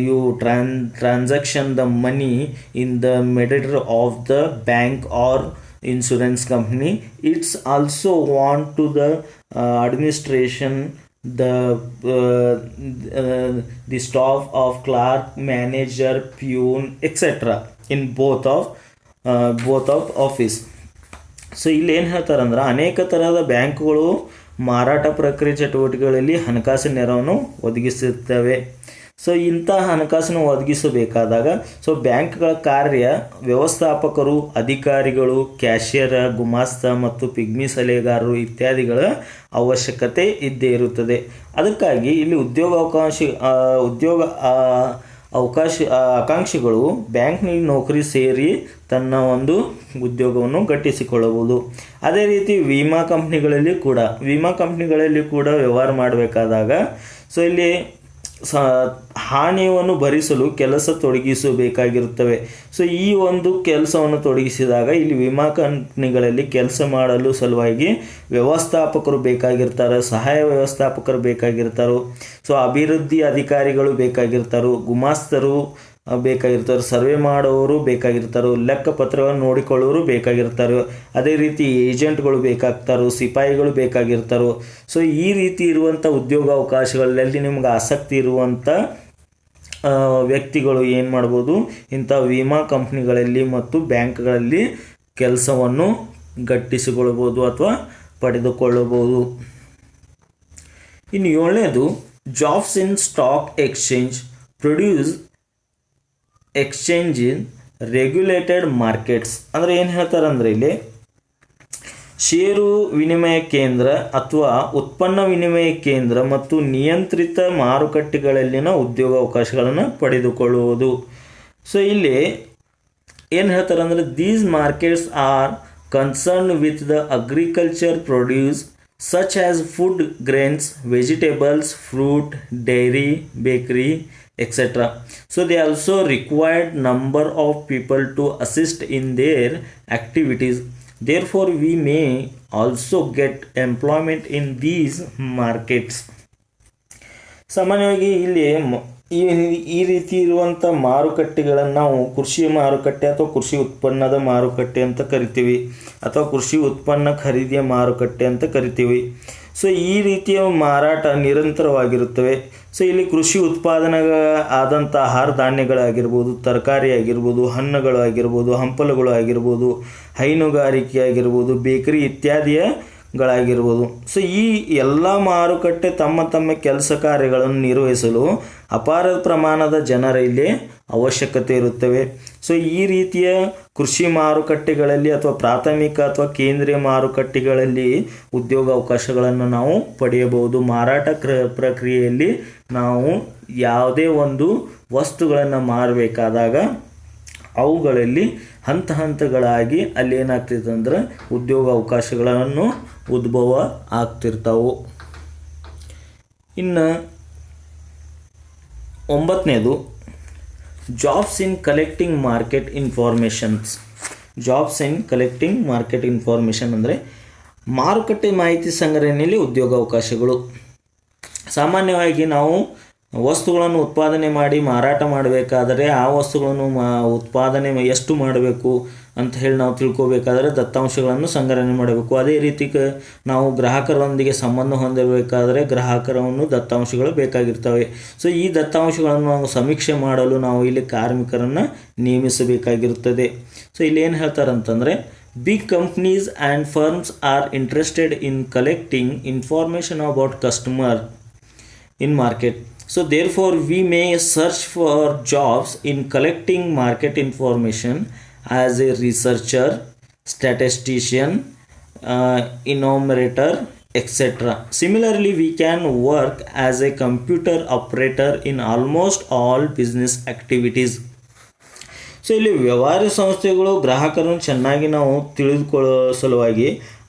you transaction the money in the mediator of the bank or insurance company. It's also want to the administration, the staff of clerk, manager, peon, etc. in both of office. So ಇಲ್ಲಿ ಏನು ಹೇಳ್ತಾರಂದ್ರೆ, ಅನೇಕ ಥರದ ಬ್ಯಾಂಕ್ಗಳು ಮಾರಾಟ ಪ್ರಕ್ರಿಯೆ ಚಟುವಟಿಕೆಗಳಲ್ಲಿ ಹಣಕಾಸಿನ ನೆರವನ್ನು ಒದಗಿಸುತ್ತವೆ. ಸೊ ಇಂಥ ಹಣಕಾಸನ್ನು ಒದಗಿಸಬೇಕಾದಾಗ ಸೊ ಬ್ಯಾಂಕ್ಗಳ ಕಾರ್ಯ ವ್ಯವಸ್ಥಾಪಕರು, ಅಧಿಕಾರಿಗಳು, ಕ್ಯಾಶಿಯರ್, ಗುಮಾಸ್ತ ಮತ್ತು ಪಿಗ್ಮಿ ಸಲಹೆಗಾರರು ಇತ್ಯಾದಿಗಳ ಅವಶ್ಯಕತೆ ಇದ್ದೇ ಇರುತ್ತದೆ. ಅದಕ್ಕಾಗಿ ಇಲ್ಲಿ ಆಕಾಂಕ್ಷಿಗಳು ಬ್ಯಾಂಕ್ನಲ್ಲಿ ನೌಕರಿ ಸೇರಿ ತನ್ನ ಒಂದು ಉದ್ಯೋಗವನ್ನು ಗಟ್ಟಿಸಿಕೊಳ್ಳಬಹುದು. ಅದೇ ರೀತಿ ವಿಮಾ ಕಂಪ್ನಿಗಳಲ್ಲಿ ಕೂಡ ವ್ಯವಹಾರ ಮಾಡಬೇಕಾದಾಗ ಸೊ ಇಲ್ಲಿ ಹಾನಿಯನ್ನು ಭರಿಸಲು ಕೆಲಸ ತೊಡಗಿಸಬೇಕಾಗಿರುತ್ತವೆ. ಸೊ ಈ ಒಂದು ಕೆಲಸವನ್ನು ತೊಡಗಿಸಿದಾಗ ಇಲ್ಲಿ ವಿಮಾ ಕಂಪ್ನಿಗಳಲ್ಲಿ ಕೆಲಸ ಮಾಡಲು ಸಲುವಾಗಿ ವ್ಯವಸ್ಥಾಪಕರು ಬೇಕಾಗಿರ್ತಾರೆ, ಸಹಾಯ ವ್ಯವಸ್ಥಾಪಕರು ಬೇಕಾಗಿರ್ತಾರೆ, ಸೊ ಅಭಿವೃದ್ಧಿ ಅಧಿಕಾರಿಗಳು ಬೇಕಾಗಿರ್ತಾರೆ, ಗುಮಾಸ್ತರು ಬೇಕಾಗಿರ್ತಾರೆ, ಸರ್ವೆ ಮಾಡೋರು ಬೇಕಾಗಿರ್ತಾರೆ, ಲೆಕ್ಕಪತ್ರವನ್ನು ನೋಡಿಕೊಳ್ಳೋರು ಬೇಕಾಗಿರ್ತಾರೆ, ಅದೇ ರೀತಿ ಏಜೆಂಟ್ಗಳು ಬೇಕಾಗ್ತಾರೆ, ಸಿಪಾಯಿಗಳು ಬೇಕಾಗಿರ್ತಾರೆ. ಸೊ ಈ ರೀತಿ ಇರುವಂಥ ಉದ್ಯೋಗಾವಕಾಶಗಳಲ್ಲಿ ನಿಮ್ಗೆ ಆಸಕ್ತಿ ಇರುವಂಥ ವ್ಯಕ್ತಿಗಳು ಏನು ಮಾಡ್ಬೋದು, ಇಂಥ ವಿಮಾ ಕಂಪ್ನಿಗಳಲ್ಲಿ ಮತ್ತು ಬ್ಯಾಂಕ್ಗಳಲ್ಲಿ ಕೆಲಸವನ್ನು ಗಟ್ಟಿಸಿಕೊಳ್ಳಬಹುದು ಅಥವಾ ಪಡೆದುಕೊಳ್ಳಬಹುದು. ಇನ್ನು 7ನೇದು jobs in stock exchange produce exchange in regulated markets. ಅಂದರೆ ಏನು ಹೇಳ್ತಾರಂದ್ರೆ, ಇಲ್ಲಿ ಷೇರು ವಿನಿಮಯ ಕೇಂದ್ರ ಅಥವಾ ಉತ್ಪನ್ನ ವಿನಿಮಯ ಕೇಂದ್ರ ಮತ್ತು ನಿಯಂತ್ರಿತ ಮಾರುಕಟ್ಟೆಗಳಲ್ಲಿನ ಉದ್ಯೋಗಾವಕಾಶಗಳನ್ನು ಪಡೆದುಕೊಳ್ಳುವುದು. ಸೊ ಇಲ್ಲಿ ಏನು ಹೇಳ್ತಾರಂದ್ರೆ, these markets are concern with the agriculture produce such as food, grains, vegetables, fruit, dairy, bakery, etc. So they also required number of people to assist in their activities. Therefore we may also get employment in these markets. ಸಾಮಾನ್ಯವಾಗಿ ಇಲ್ಲಿ ಈ ರೀತಿ ಇರುವಂಥ ಮಾರುಕಟ್ಟೆಗಳನ್ನು ನಾವು ಕೃಷಿ ಮಾರುಕಟ್ಟೆ ಅಥವಾ ಕೃಷಿ ಉತ್ಪನ್ನದ ಮಾರುಕಟ್ಟೆ ಅಂತ ಕರಿತೀವಿ, ಅಥವಾ ಕೃಷಿ ಉತ್ಪನ್ನ ಖರೀದಿಯ ಮಾರುಕಟ್ಟೆ ಅಂತ ಕರಿತೀವಿ. ಸೊ ಈ ರೀತಿಯ ಮಾರಾಟ ನಿರಂತರವಾಗಿರುತ್ತವೆ. ಸೊ ಇಲ್ಲಿ ಕೃಷಿ ಉತ್ಪಾದನೆ ಆದಂಥ ಆಹಾರ ಧಾನ್ಯಗಳಾಗಿರ್ಬೋದು, ತರಕಾರಿ ಆಗಿರ್ಬೋದು, ಹಣ್ಣುಗಳು ಆಗಿರ್ಬೋದು, ಹಂಪಲುಗಳು ಆಗಿರ್ಬೋದು, ಹೈನುಗಾರಿಕೆ ಆಗಿರ್ಬೋದು, ಬೇಕರಿ ಇತ್ಯಾದಿಗಳಾಗಿರ್ಬೋದು. ಸೊ ಈ ಎಲ್ಲ ಮಾರುಕಟ್ಟೆ ತಮ್ಮ ತಮ್ಮ ಕೆಲಸ ಕಾರ್ಯಗಳನ್ನು ನಿರ್ವಹಿಸಲು ಅಪಾರ ಪ್ರಮಾಣದ ಜನರ ಇಲ್ಲಿ ಅವಶ್ಯಕತೆ ಇರುತ್ತವೆ. ಸೊ ಈ ರೀತಿಯ ಕೃಷಿ ಮಾರುಕಟ್ಟೆಗಳಲ್ಲಿ ಅಥವಾ ಪ್ರಾಥಮಿಕ ಅಥವಾ ಕೇಂದ್ರೀಯ ಮಾರುಕಟ್ಟೆಗಳಲ್ಲಿ ಉದ್ಯೋಗ ಅವಕಾಶಗಳನ್ನು ನಾವು ಪಡೆಯಬಹುದು. ಮಾರಾಟ ಪ್ರಕ್ರಿಯೆಯಲ್ಲಿ ನಾವು ಯಾವುದೇ ಒಂದು ವಸ್ತುಗಳನ್ನು ಮಾರಬೇಕಾದಾಗ ಅವುಗಳಲ್ಲಿ ಹಂತ ಹಂತಗಳಾಗಿ ಅಲ್ಲಿ ಏನಾಗ್ತಿದೆ ಅಂದ್ರೆ ಉದ್ಯೋಗ ಅವಕಾಶಗಳನ್ನು ಉದ್ಭವ ಆಗ್ತಿರ್ತಾವೆ. ಇನ್ನು 9ನೇದು jobs in collecting market informations. Jobs in collecting market information ಅಂದರೆ ಮಾರುಕಟ್ಟೆ ಮಾಹಿತಿ ಸಂಗ್ರಹಣೆಯಲ್ಲಿ ಉದ್ಯೋಗ ಅವಕಾಶಗಳು. ಸಾಮಾನ್ಯವಾಗಿ ನಾವು ವಸ್ತುಗಳನ್ನು ಉತ್ಪಾದನೆ ಮಾಡಿ ಮಾರಾಟ ಮಾಡಬೇಕಾದರೆ ಆ ವಸ್ತುಗಳನ್ನು ಉತ್ಪಾದನೆ ಎಷ್ಟು ಮಾಡಬೇಕು ಅಂತ ಹೇಳಿ ನಾವು ತಿಳ್ಕೋಬೇಕಾದರೆ ದತ್ತಾಂಶಗಳನ್ನು ಸಂಗ್ರಹಣೆ ಮಾಡಬೇಕು. ಅದೇ ರೀತಿ ನಾವು ಗ್ರಾಹಕರೊಂದಿಗೆ ಸಂಬಂಧ ಹೊಂದಬೇಕಾದರೆ ಗ್ರಾಹಕರನ್ನು ದತ್ತಾಂಶಗಳು ಬೇಕಾಗಿರ್ತವೆ. ಸೊ ಈ ದತ್ತಾಂಶಗಳನ್ನು ನಾವು ಸಮೀಕ್ಷೆ ಮಾಡಲು ನಾವು ಇಲ್ಲಿ ಕಾರ್ಮಿಕರನ್ನು ನೇಮಿಸಬೇಕಾಗಿರುತ್ತದೆ. ಸೊ ಇಲ್ಲಿ ಏನು ಹೇಳ್ತಾರಂತಂದರೆ, big companies and firms are interested in collecting information about customer in market. So therefore we may search for jobs in collecting market information as a researcher, statistician, enumerator, etc. Similarly we can work as a computer operator in almost all business activities. So ಇಲ್ಲಿ ವ್ಯವಹಾರ ಸಂಸ್ಥೆಗಳು ಗ್ರಾಹಕರನ್ನು ಚೆನ್ನಾಗಿ ನಾವು ತಿಳಿದುಕೊಳ್ಳೋ ಸಲುವಾಗಿ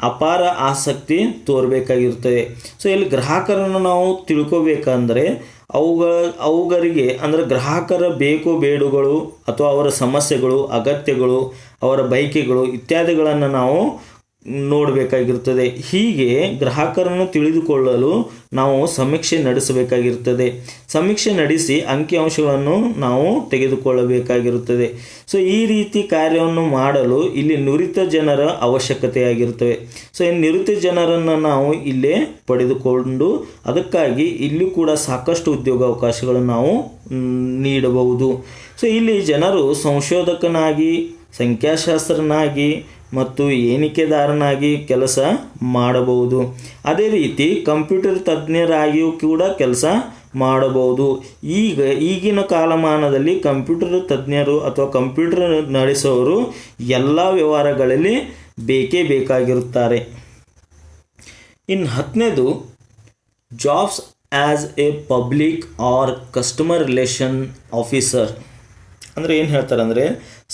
ಅಪಾರ ಆಸಕ್ತಿ ತೋರಬೇಕಾಗಿರ್ತದೆ. So ಇಲ್ಲಿ ಗ್ರಾಹಕರನ್ನು ನಾವು ತಿಳ್ಕೋಬೇಕಂದ್ರೆ ಅವುಗಳಿಗೆ ಅಂದರೆ ಗ್ರಾಹಕರ ಬೇಕು ಬೇಡುಗಳು ಅಥವಾ ಅವರ ಸಮಸ್ಯೆಗಳು, ಅಗತ್ಯಗಳು, ಅವರ ಬಯಕೆಗಳು ಇತ್ಯಾದಿಗಳನ್ನು ನಾವು ನೋಡಬೇಕಾಗಿರ್ತದೆ. ಹೀಗೆ ಗ್ರಾಹಕರನ್ನು ತಿಳಿದುಕೊಳ್ಳಲು ನಾವು ಸಮೀಕ್ಷೆ ನಡೆಸಬೇಕಾಗಿರ್ತದೆ. ಸಮೀಕ್ಷೆ ನಡೆಸಿ ಅಂಕಿಅಂಶಗಳನ್ನು ನಾವು ತೆಗೆದುಕೊಳ್ಳಬೇಕಾಗಿರುತ್ತದೆ. ಸೊ ಈ ರೀತಿ ಕಾರ್ಯವನ್ನು ಮಾಡಲು ಇಲ್ಲಿ ನುರಿತ ಜನರ ಅವಶ್ಯಕತೆಯಾಗಿರುತ್ತವೆ. ಸೊ ಈ ನುರಿತ ಜನರನ್ನು ನಾವು ಇಲ್ಲೇ ಪಡೆದುಕೊಂಡು ಅದಕ್ಕಾಗಿ ಇಲ್ಲಿ ಕೂಡ ಸಾಕಷ್ಟು ಉದ್ಯೋಗಾವಕಾಶಗಳನ್ನು ನಾವು ನೀಡಬಹುದು. ಸೊ ಇಲ್ಲಿ ಜನರು ಸಂಶೋಧಕನಾಗಿ, ಸಂಖ್ಯಾಶಾಸ್ತ್ರನಾಗಿ ಮತ್ತು ಎಣಿಕೆದಾರನಾಗಿ ಕೆಲಸ ಮಾಡಬಹುದು. ಅದೇ ರೀತಿ ಕಂಪ್ಯೂಟರ್ ತಜ್ಞರಾಗಿಯೂ ಕೂಡ ಕೆಲಸ ಮಾಡಬಹುದು. ಈಗಿನ ಕಾಲಮಾನದಲ್ಲಿ ಕಂಪ್ಯೂಟರ್ ತಜ್ಞರು ಅಥವಾ ಕಂಪ್ಯೂಟರ್ ನಡೆಸೋರು ಎಲ್ಲ ವ್ಯವಹಾರಗಳಲ್ಲಿ ಬೇಕೇ ಬೇಕಾಗಿರುತ್ತಾರೆ. ಇನ್ನು 10ನೇದು jobs as a public or customer relation officer. ಅಂದರೆ ಏನು ಹೇಳ್ತಾರೆ ಅಂದರೆ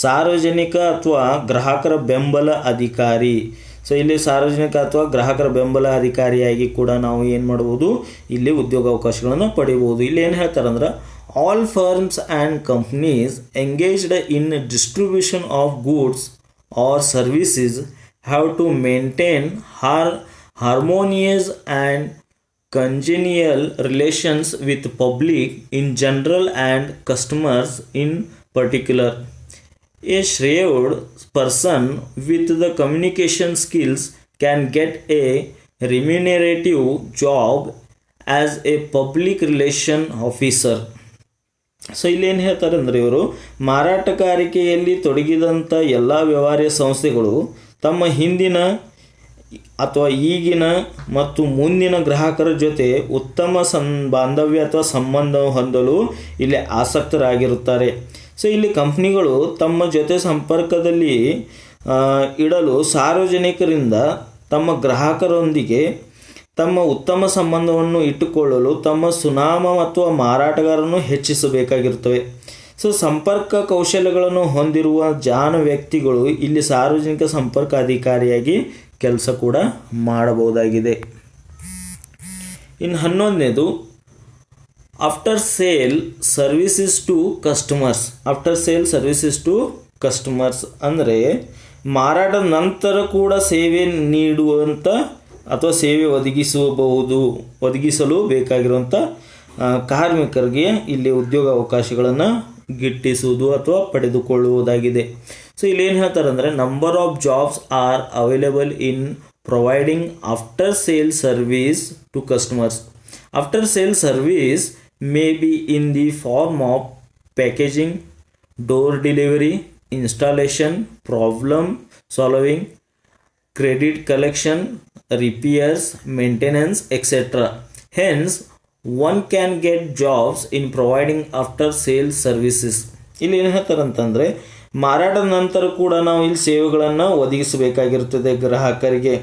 ಸಾರ್ವಜನಿಕ ಅಥವಾ ಗ್ರಾಹಕರ ಬೆಂಬಲ ಅಧಿಕಾರಿ. ಸೊ ಇಲ್ಲಿ ಸಾರ್ವಜನಿಕ ಅಥವಾ ಗ್ರಾಹಕರ ಬೆಂಬಲ ಅಧಿಕಾರಿಯಾಗಿ ಕೂಡ ನಾವು ಏನು ಮಾಡ್ಬೋದು, ಇಲ್ಲಿ ಉದ್ಯೋಗಾವಕಾಶಗಳನ್ನು ಪಡಿಬೋದು. ಇಲ್ಲಿ ಏನು ಹೇಳ್ತಾರೆ ಅಂದ್ರೆ, all firms and companies engaged in distribution of goods or services have to maintain harmonious and congenial relations with public in general and customers in particular. A shrewd person with the communication skills can get a remunerative job as a public relation officer. So ಇಲ್ಲೇನು ಹೇಳ್ತಾರೆ ಅಂದರೆ, ಇವರು ಮಾರಾಟಗಾರಿಕೆಯಲ್ಲಿ ತೊಡಗಿದಂಥ ಎಲ್ಲ ವ್ಯವಹಾರ ಸಂಸ್ಥೆಗಳು ತಮ್ಮ ಹಿಂದಿನ ಅಥವಾ ಈಗಿನ ಮತ್ತು ಮುಂದಿನ ಗ್ರಾಹಕರ ಜೊತೆ ಉತ್ತಮ ಬಾಂಧವ್ಯ ಅಥವಾ ಸಂಬಂಧ ಹೊಂದಲು ಇಲ್ಲಿ ಆಸಕ್ತರಾಗಿರುತ್ತಾರೆ. ಸೊ ಇಲ್ಲಿ ಕಂಪ್ನಿಗಳು ತಮ್ಮ ಜೊತೆ ಸಂಪರ್ಕದಲ್ಲಿ ಇಡಲು ಸಾರ್ವಜನಿಕರಿಂದ ತಮ್ಮ ಗ್ರಾಹಕರೊಂದಿಗೆ ತಮ್ಮ ಉತ್ತಮ ಸಂಬಂಧವನ್ನು ಇಟ್ಟುಕೊಳ್ಳಲು ತಮ್ಮ ಸುನಾಮ ಅಥವಾ ಮಾರಾಟಗಾರರನ್ನು ಹೆಚ್ಚಿಸಬೇಕಾಗಿರುತ್ತವೆ. ಸೊ ಸಂಪರ್ಕ ಕೌಶಲ್ಯಗಳನ್ನು ಹೊಂದಿರುವ ಜಾಣ ವ್ಯಕ್ತಿಗಳು ಇಲ್ಲಿ ಸಾರ್ವಜನಿಕ ಸಂಪರ್ಕ ಅಧಿಕಾರಿಯಾಗಿ ಕೆಲಸ ಕೂಡ ಮಾಡಬಹುದಾಗಿದೆ. ಇನ್ನು 11ನೇದು after sale services to customers. After sale services to customers ಅಂದರೆ ಮಾರಾಟದ ನಂತರ ಕೂಡ ಸೇವೆ ನೀಡುವಂಥ ಅಥವಾ ಸೇವೆ ಒದಗಿಸಲು ಬೇಕಾಗಿರುವಂಥ ಕಾರ್ಮಿಕರಿಗೆ ಇಲ್ಲಿ ಉದ್ಯೋಗ ಅವಕಾಶಗಳನ್ನು ಗಿಟ್ಟಿಸುವುದು ಅಥವಾ ಪಡೆದುಕೊಳ್ಳುವುದಾಗಿದೆ. ಸೊ ಇಲ್ಲಿ ಏನು ಹೇಳ್ತಾರೆ ಅಂದರೆ number of jobs are available in providing after sale service to customers. After sale service may be in the form of packaging, door delivery, installation, problem solving, credit collection, repairs, maintenance, etc. Hence, one can get jobs in providing after sales services. ಇಲ್ಲಿ ಏನು ಹೇಳ್ತಾರೆ ಅಂತಂದರೆ ಮಾರಾಟದ ನಂತರ ಕೂಡ ನಾವು ಇಲ್ಲಿ ಸೇವೆಗಳನ್ನು ಒದಗಿಸಬೇಕಾಗಿರುತ್ತದೆ ಗ್ರಾಹಕರಿಗೆ.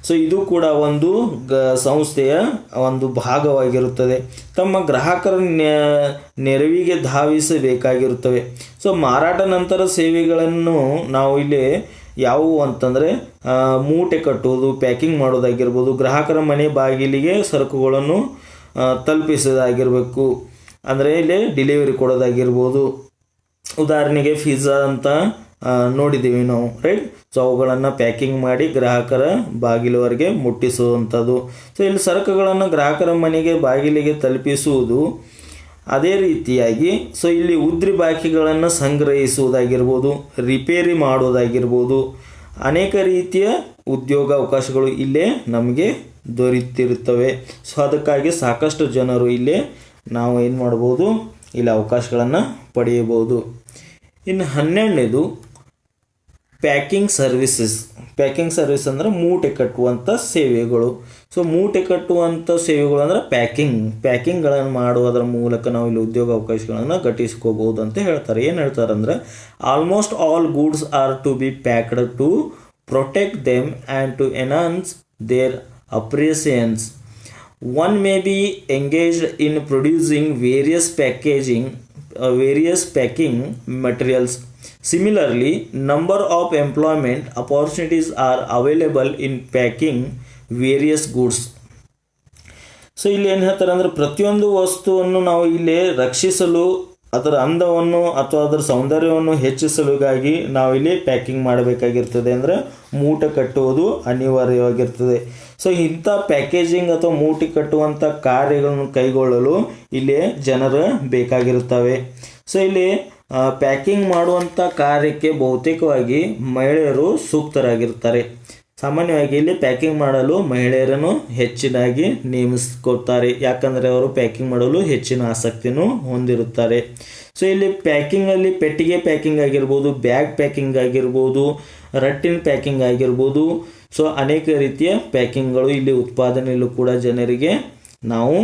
ಸೊ ಇದು ಕೂಡ ಒಂದು ಸಂಸ್ಥೆಯ ಒಂದು ಭಾಗವಾಗಿರುತ್ತದೆ. ತಮ್ಮ ಗ್ರಾಹಕರ ನೆರವಿಗೆ ಧಾವಿಸಬೇಕಾಗಿರುತ್ತವೆ. ಸೊ ಮಾರಾಟ ನಂತರ ಸೇವೆಗಳನ್ನು ನಾವು ಇಲ್ಲಿ ಯಾವುವು ಅಂತಂದರೆ ಮೂಟೆ ಕಟ್ಟುವುದು, ಪ್ಯಾಕಿಂಗ್ ಮಾಡೋದಾಗಿರ್ಬೋದು, ಗ್ರಾಹಕರ ಮನೆ ಬಾಗಿಲಿಗೆ ಸರಕುಗಳನ್ನು ತಲುಪಿಸೋದಾಗಿರಬೇಕು, ಅಂದರೆ ಇಲ್ಲಿ ಡೆಲಿವರಿ ಕೊಡೋದಾಗಿರ್ಬೋದು. ಉದಾಹರಣೆಗೆ ಪಿಜ್ಜಾ ಅಂತ ನೋಡಿದ್ದೀವಿ ನಾವು, ರೈಟ್. ಸೊ ಅವುಗಳನ್ನು ಪ್ಯಾಕಿಂಗ್ ಮಾಡಿ ಗ್ರಾಹಕರ ಬಾಗಿಲುವರೆಗೆ ಮುಟ್ಟಿಸುವಂಥದ್ದು. ಸೊ ಇಲ್ಲಿ ಸರಕುಗಳನ್ನು ಗ್ರಾಹಕರ ಮನೆಗೆ ಬಾಗಿಲಿಗೆ ತಲುಪಿಸುವುದು. ಅದೇ ರೀತಿಯಾಗಿ ಸೊ ಇಲ್ಲಿ ಉದ್ರಿ ಬಾಕಿಗಳನ್ನು ಸಂಗ್ರಹಿಸುವುದಾಗಿರ್ಬೋದು, ರಿಪೇರಿ ಮಾಡೋದಾಗಿರ್ಬೋದು, ಅನೇಕ ರೀತಿಯ ಉದ್ಯೋಗ ಅವಕಾಶಗಳು ಇಲ್ಲೇ ನಮಗೆ ದೊರೆತಿರುತ್ತವೆ. ಸೊ ಅದಕ್ಕಾಗಿ ಸಾಕಷ್ಟು ಜನರು ಇಲ್ಲೇ ನಾವು ಏನು ಮಾಡ್ಬೋದು, ಇಲ್ಲಿ ಅವಕಾಶಗಳನ್ನು ಪಡೆಯಬಹುದು. ಇನ್ನು 12ನೇದು ಪ್ಯಾಕಿಂಗ್ ಸರ್ವಿಸಸ್. ಪ್ಯಾಕಿಂಗ್ ಸರ್ವಿಸ್ ಅಂದರೆ ಮೂಟೆ ಕಟ್ಟುವಂಥ ಸೇವೆಗಳು. ಸೊ ಮೂಟೆ ಕಟ್ಟುವಂಥ ಸೇವೆಗಳು ಅಂದರೆ ಪ್ಯಾಕಿಂಗ್ಗಳನ್ನು ಮಾಡುವುದರ ಮೂಲಕ ನಾವು ಇಲ್ಲಿ ಉದ್ಯೋಗ ಅವಕಾಶಗಳನ್ನು ಘಟಿಸ್ಕೋಬಹುದು ಅಂತ ಹೇಳ್ತಾರೆ. ಏನು ಹೇಳ್ತಾರೆ ಅಂದರೆ almost all goods are to be packed to protect them and to enhance their appearance. One may be engaged in producing various packing materials. Similarly, number of employment opportunities are available in packing various goods. So ಇಲ್ಲಿ ಏನು ಹೇಳ್ತಾರೆ ಅಂದರೆ ಪ್ರತಿಯೊಂದು ವಸ್ತುವನ್ನು ನಾವು ಇಲ್ಲಿ ರಕ್ಷಿಸಲು, ಅದರ ಅಂದವನ್ನು ಅಥವಾ ಅದರ ಸೌಂದರ್ಯವನ್ನು ಹೆಚ್ಚಿಸಲುಗಾಗಿ ನಾವು ಇಲ್ಲಿ ಪ್ಯಾಕಿಂಗ್ ಮಾಡಬೇಕಾಗಿರ್ತದೆ, ಅಂದರೆ ಮೂಟೆ ಕಟ್ಟುವುದು ಅನಿವಾರ್ಯವಾಗಿರ್ತದೆ. ಸೊ ಇಂಥ ಪ್ಯಾಕೇಜಿಂಗ್ ಅಥವಾ ಮೂಟೆ ಕಟ್ಟುವಂಥ ಕಾರ್ಯಗಳನ್ನು ಕೈಗೊಳ್ಳಲು ಇಲ್ಲಿ ಜನರು ಬೇಕಾಗಿರುತ್ತವೆ. ಸೊ ಇಲ್ಲಿ ಪ್ಯಾಕಿಂಗ್ ಮಾಡುವಂಥ ಕಾರ್ಯಕ್ಕೆ ಬಹುತೇಕವಾಗಿ ಮಹಿಳೆಯರು ಸೂಕ್ತರಾಗಿರ್ತಾರೆ. ಸಾಮಾನ್ಯವಾಗಿ ಇಲ್ಲಿ ಪ್ಯಾಕಿಂಗ್ ಮಾಡಲು ಮಹಿಳೆಯರನ್ನು ಹೆಚ್ಚಿನಾಗಿ ನೇಮಿಸಿಕೊಳ್ತಾರೆ, ಯಾಕಂದರೆ ಅವರು ಪ್ಯಾಕಿಂಗ್ ಮಾಡಲು ಹೆಚ್ಚಿನ ಆಸಕ್ತಿಯನ್ನು ಹೊಂದಿರುತ್ತಾರೆ. ಸೊ ಇಲ್ಲಿ ಪ್ಯಾಕಿಂಗಲ್ಲಿ ಪೆಟ್ಟಿಗೆ ಪ್ಯಾಕಿಂಗ್ ಆಗಿರ್ಬೋದು, ಬ್ಯಾಗ್ ಪ್ಯಾಕಿಂಗ್ ಆಗಿರ್ಬೋದು, ರಟ್ಟಿನ ಪ್ಯಾಕಿಂಗ್ ಆಗಿರ್ಬೋದು. ಸೊ ಅನೇಕ ರೀತಿಯ ಪ್ಯಾಕಿಂಗ್ಗಳು ಇಲ್ಲಿ ಉತ್ಪಾದನೆಯಲ್ಲೂ ಕೂಡ ಜನರಿಗೆ ನಾವು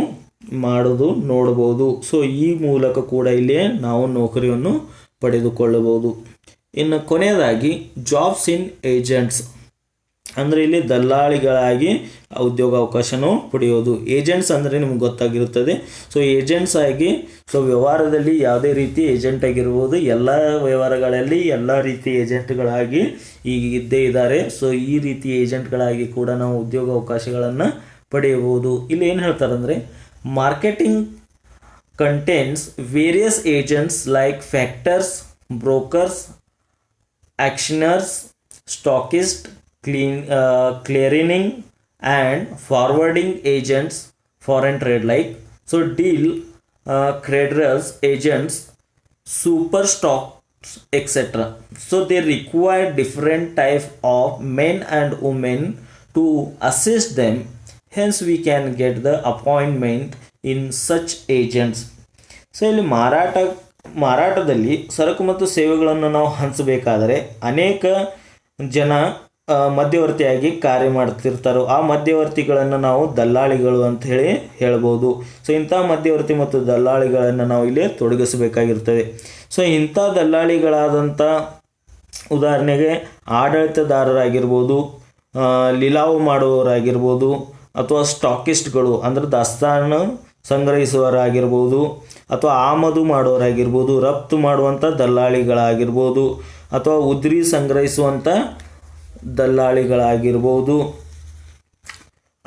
ಮಾಡೋದು ನೋಡ್ಬೋದು. ಸೊ ಈ ಮೂಲಕ ಕೂಡ ಇಲ್ಲಿ ನಾವು ನೌಕರಿಯನ್ನು ಪಡೆದುಕೊಳ್ಳಬಹುದು. ಇನ್ನು ಕೊನೆಯದಾಗಿ ಜಾಬ್ಸ್ ಇನ್ ಏಜೆಂಟ್ಸ್ ಅಂದರೆ ಇಲ್ಲಿ ದಲ್ಲಾಳಿಗಳಾಗಿ ಉದ್ಯೋಗ ಅವಕಾಶನೂ ಪಡೆಯೋದು. ಏಜೆಂಟ್ಸ್ ಅಂದರೆ ನಿಮ್ಗೆ ಗೊತ್ತಾಗಿರುತ್ತದೆ. ಸೊ ಏಜೆಂಟ್ಸ್ ಆಗಿ ಸೊ ವ್ಯವಹಾರದಲ್ಲಿ ಯಾವುದೇ ರೀತಿ ಏಜೆಂಟ್ ಆಗಿರ್ಬೋದು, ಎಲ್ಲ ವ್ಯವಹಾರಗಳಲ್ಲಿ ಎಲ್ಲ ರೀತಿ ಏಜೆಂಟ್ಗಳಾಗಿ ಈಗ ಇದ್ದೇ ಇದ್ದಾರೆ. ಸೊ ಈ ರೀತಿ ಏಜೆಂಟ್ಗಳಾಗಿ ಕೂಡ ನಾವು ಉದ್ಯೋಗ ಅವಕಾಶಗಳನ್ನು ಪಡೆಯಬಹುದು. ಇಲ್ಲಿ ಏನು ಹೇಳ್ತಾರೆ ಅಂದರೆ marketing contains various agents like factors, brokers, auctioneers, stockist, clearing and forwarding agents, foreign trade like so deal creditors, agents, super stocks, etc. So they require different type of men and women to assist them. Hence we can get the appointment in such agents. So ಇಲ್ಲಿ ಮಾರಾಟದಲ್ಲಿ ಸರಕು ಮತ್ತು ಸೇವೆಗಳನ್ನು ನಾವು ಹಂಚಬೇಕಾದರೆ ಅನೇಕ ಜನ ಮಧ್ಯವರ್ತಿಯಾಗಿ ಕಾರ್ಯ ಮಾಡ್ತಿರ್ತಾರೋ ಆ ಮಧ್ಯವರ್ತಿಗಳನ್ನು ನಾವು ದಲ್ಲಾಳಿಗಳು ಅಂತ ಹೇಳ್ಬೋದು. ಸೊ ಇಂಥ ಮಧ್ಯವರ್ತಿ ಮತ್ತು ದಲ್ಲಾಳಿಗಳನ್ನು ನಾವು ಇಲ್ಲಿ ತೊಡಗಿಸಬೇಕಾಗಿರ್ತದೆ. ಸೊ ಇಂಥ ದಲ್ಲಾಳಿಗಳಾದಂಥ ಉದಾಹರಣೆಗೆ ಆಡಳಿತದಾರರಾಗಿರ್ಬೋದು, ಲಿಲಾವು ಮಾಡುವವರಾಗಿರ್ಬೋದು, ಅಥವಾ ಸ್ಟಾಕಿಸ್ಟ್ಗಳು ಅಂದರೆ ದಾಸ್ತಾನು ಸಂಗ್ರಹಿಸುವವರಾಗಿರ್ಬೋದು, ಅಥವಾ ಆಮದು ಮಾಡೋರಾಗಿರ್ಬೋದು, ರಫ್ತು ಮಾಡುವಂಥ ದಲ್ಲಾಳಿಗಳಾಗಿರ್ಬೋದು, ಅಥವಾ ಉದ್ರಿ ಸಂಗ್ರಹಿಸುವಂಥ ದಲ್ಲಾಳಿಗಳಾಗಿರ್ಬೋದು.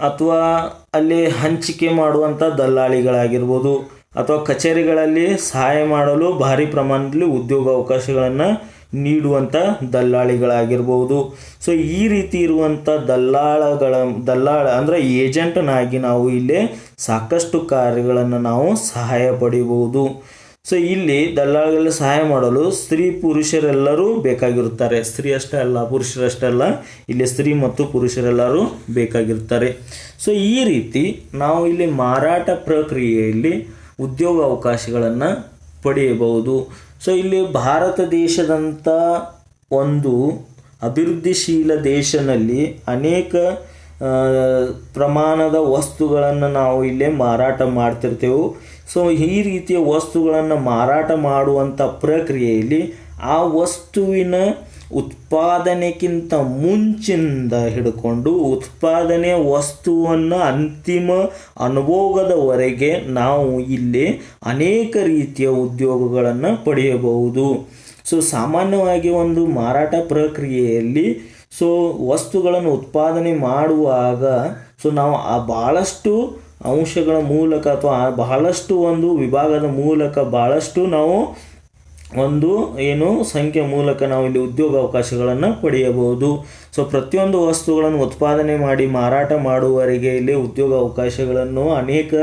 ಅಥವಾ ಅಲ್ಲಿ ಹಂಚಿಕೆ ಮಾಡುವಂಥ ದಲ್ಲಾಳಿಗಳಾಗಿರ್ಬೋದು, ಅಥವಾ ಕಚೇರಿಗಳಲ್ಲಿ ಸಹಾಯ ಮಾಡಲು ಭಾರಿ ಪ್ರಮಾಣದಲ್ಲಿ ಉದ್ಯೋಗಾವಕಾಶಗಳನ್ನು ನೀಡುವಂಥ ದಲ್ಲಾಳಿಗಳಾಗಿರ್ಬೋದು. ಸೊ ಈ ರೀತಿ ಇರುವಂಥ ದಲ್ಲಾಳ ಅಂದರೆ ಏಜೆಂಟನಾಗಿ ನಾವು ಇಲ್ಲಿ ಸಾಕಷ್ಟು ಕಾರ್ಯಗಳನ್ನು ನಾವು ಸಹಾಯ ಪಡೆಯಬಹುದು. ಸೊ ಇಲ್ಲಿ ದಲ್ಲಾಳಿಗಳ ಸಹಾಯ ಮಾಡಲು ಸ್ತ್ರೀ ಪುರುಷರೆಲ್ಲರೂ ಬೇಕಾಗಿರುತ್ತಾರೆ. ಸ್ತ್ರೀ ಅಷ್ಟೇ ಅಲ್ಲ, ಪುರುಷರಷ್ಟೇ ಅಲ್ಲ, ಇಲ್ಲಿ ಸ್ತ್ರೀ ಮತ್ತು ಪುರುಷರೆಲ್ಲರೂ ಬೇಕಾಗಿರ್ತಾರೆ. ಸೊ ಈ ರೀತಿ ನಾವು ಇಲ್ಲಿ ಮಾರಾಟ ಪ್ರಕ್ರಿಯೆಯಲ್ಲಿ ಉದ್ಯೋಗ ಅವಕಾಶಗಳನ್ನು ಪಡೆಯಬಹುದು. ಸೊ ಇಲ್ಲಿ ಭಾರತ ದೇಶದಂಥ ಒಂದು ಅಭಿವೃದ್ಧಿಶೀಲ ದೇಶದಲ್ಲಿ ಅನೇಕ ಪ್ರಮಾಣದ ವಸ್ತುಗಳನ್ನು ನಾವು ಇಲ್ಲೇ ಮಾರಾಟ ಮಾಡ್ತಿರ್ತೇವೆ. ಸೊ ಈ ರೀತಿಯ ವಸ್ತುಗಳನ್ನು ಮಾರಾಟ ಮಾಡುವಂಥ ಪ್ರಕ್ರಿಯೆಯಲ್ಲಿ ಆ ವಸ್ತುವಿನ ಉತ್ಪಾದನೆಗಿಂತ ಮುಂಚಿನಿಂದ ಹಿಡ್ಕೊಂಡು ಉತ್ಪಾದನೆಯ ವಸ್ತುವನ್ನು ಅಂತಿಮ ಅನುಭೋಗದವರೆಗೆ ನಾವು ಇಲ್ಲಿ ಅನೇಕ ರೀತಿಯ ಉದ್ಯೋಗಗಳನ್ನು ಪಡೆಯಬಹುದು. ಸೊ ಸಾಮಾನ್ಯವಾಗಿ ಒಂದು ಮಾರಾಟ ಪ್ರಕ್ರಿಯೆಯಲ್ಲಿ ವಸ್ತುಗಳನ್ನು ಉತ್ಪಾದನೆ ಮಾಡುವಾಗ ನಾವು ಭಾಳಷ್ಟು ಅಂಶಗಳ ಮೂಲಕ ಅಥವಾ ಬಹಳಷ್ಟು ಒಂದು ವಿಭಾಗದ ಮೂಲಕ ಭಾಳಷ್ಟು ನಾವು ಒಂದು ಸಂಖ್ಯೆ ಮೂಲಕ ನಾವು ಇಲ್ಲಿ ಉದ್ಯೋಗ ಅವಕಾಶಗಳನ್ನು ಪಡೆಯಬಹುದು. ಸೊ ಪ್ರತಿಯೊಂದು ವಸ್ತುಗಳನ್ನು ಉತ್ಪಾದನೆ ಮಾಡಿ ಮಾರಾಟ ಮಾಡುವವರೆಗೆ ಇಲ್ಲಿ ಉದ್ಯೋಗ ಅವಕಾಶಗಳನ್ನು ಅನೇಕ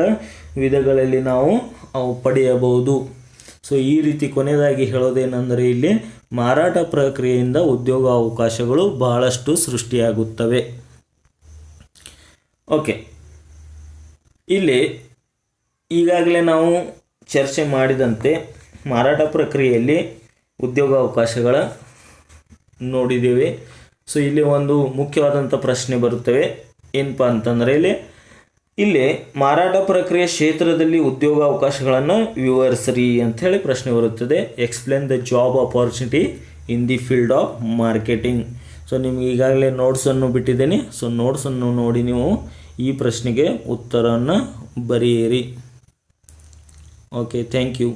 ವಿಧಗಳಲ್ಲಿ ನಾವು ಪಡೆಯಬಹುದು. ಸೊ ಈ ರೀತಿ ಕೊನೆಯದಾಗಿ ಹೇಳೋದೇನೆಂದರೆ ಇಲ್ಲಿ ಮಾರಾಟ ಪ್ರಕ್ರಿಯೆಯಿಂದ ಉದ್ಯೋಗ ಅವಕಾಶಗಳು ಬಹಳಷ್ಟು ಸೃಷ್ಟಿಯಾಗುತ್ತವೆ. ಓಕೆ, ಇಲ್ಲಿ ಈಗಾಗಲೇ ನಾವು ಚರ್ಚೆ ಮಾಡಿದಂತೆ ಮಾರಾಟ ಪ್ರಕ್ರಿಯೆಯಲ್ಲಿ ಉದ್ಯೋಗ ಅವಕಾಶಗಳ ನೋಡಿದ್ದೇವೆ. ಸೊ ಇಲ್ಲಿ ಒಂದು ಮುಖ್ಯವಾದಂಥ ಪ್ರಶ್ನೆ ಬರುತ್ತವೆ, ಏನಪ್ಪ ಅಂತಂದರೆ ಇಲ್ಲಿ ಮಾರಾಟ ಪ್ರಕ್ರಿಯೆ ಕ್ಷೇತ್ರದಲ್ಲಿ ಉದ್ಯೋಗ ಅವಕಾಶಗಳನ್ನು ವಿವರಿಸ್ರಿ ಅಂಥೇಳಿ ಪ್ರಶ್ನೆ ಬರುತ್ತದೆ. Explain the job opportunity in the field of marketing. So ನಿಮ್ಗೆ ಈಗಾಗಲೇ ನೋಟ್ಸನ್ನು ಬಿಟ್ಟಿದ್ದೀನಿ. ಸೊ ನೋಟ್ಸನ್ನು ನೋಡಿ ನೀವು ಈ ಪ್ರಶ್ನೆಗೆ ಉತ್ತರವನ್ನು ಬರೆಯಿರಿ. Okay, thank you.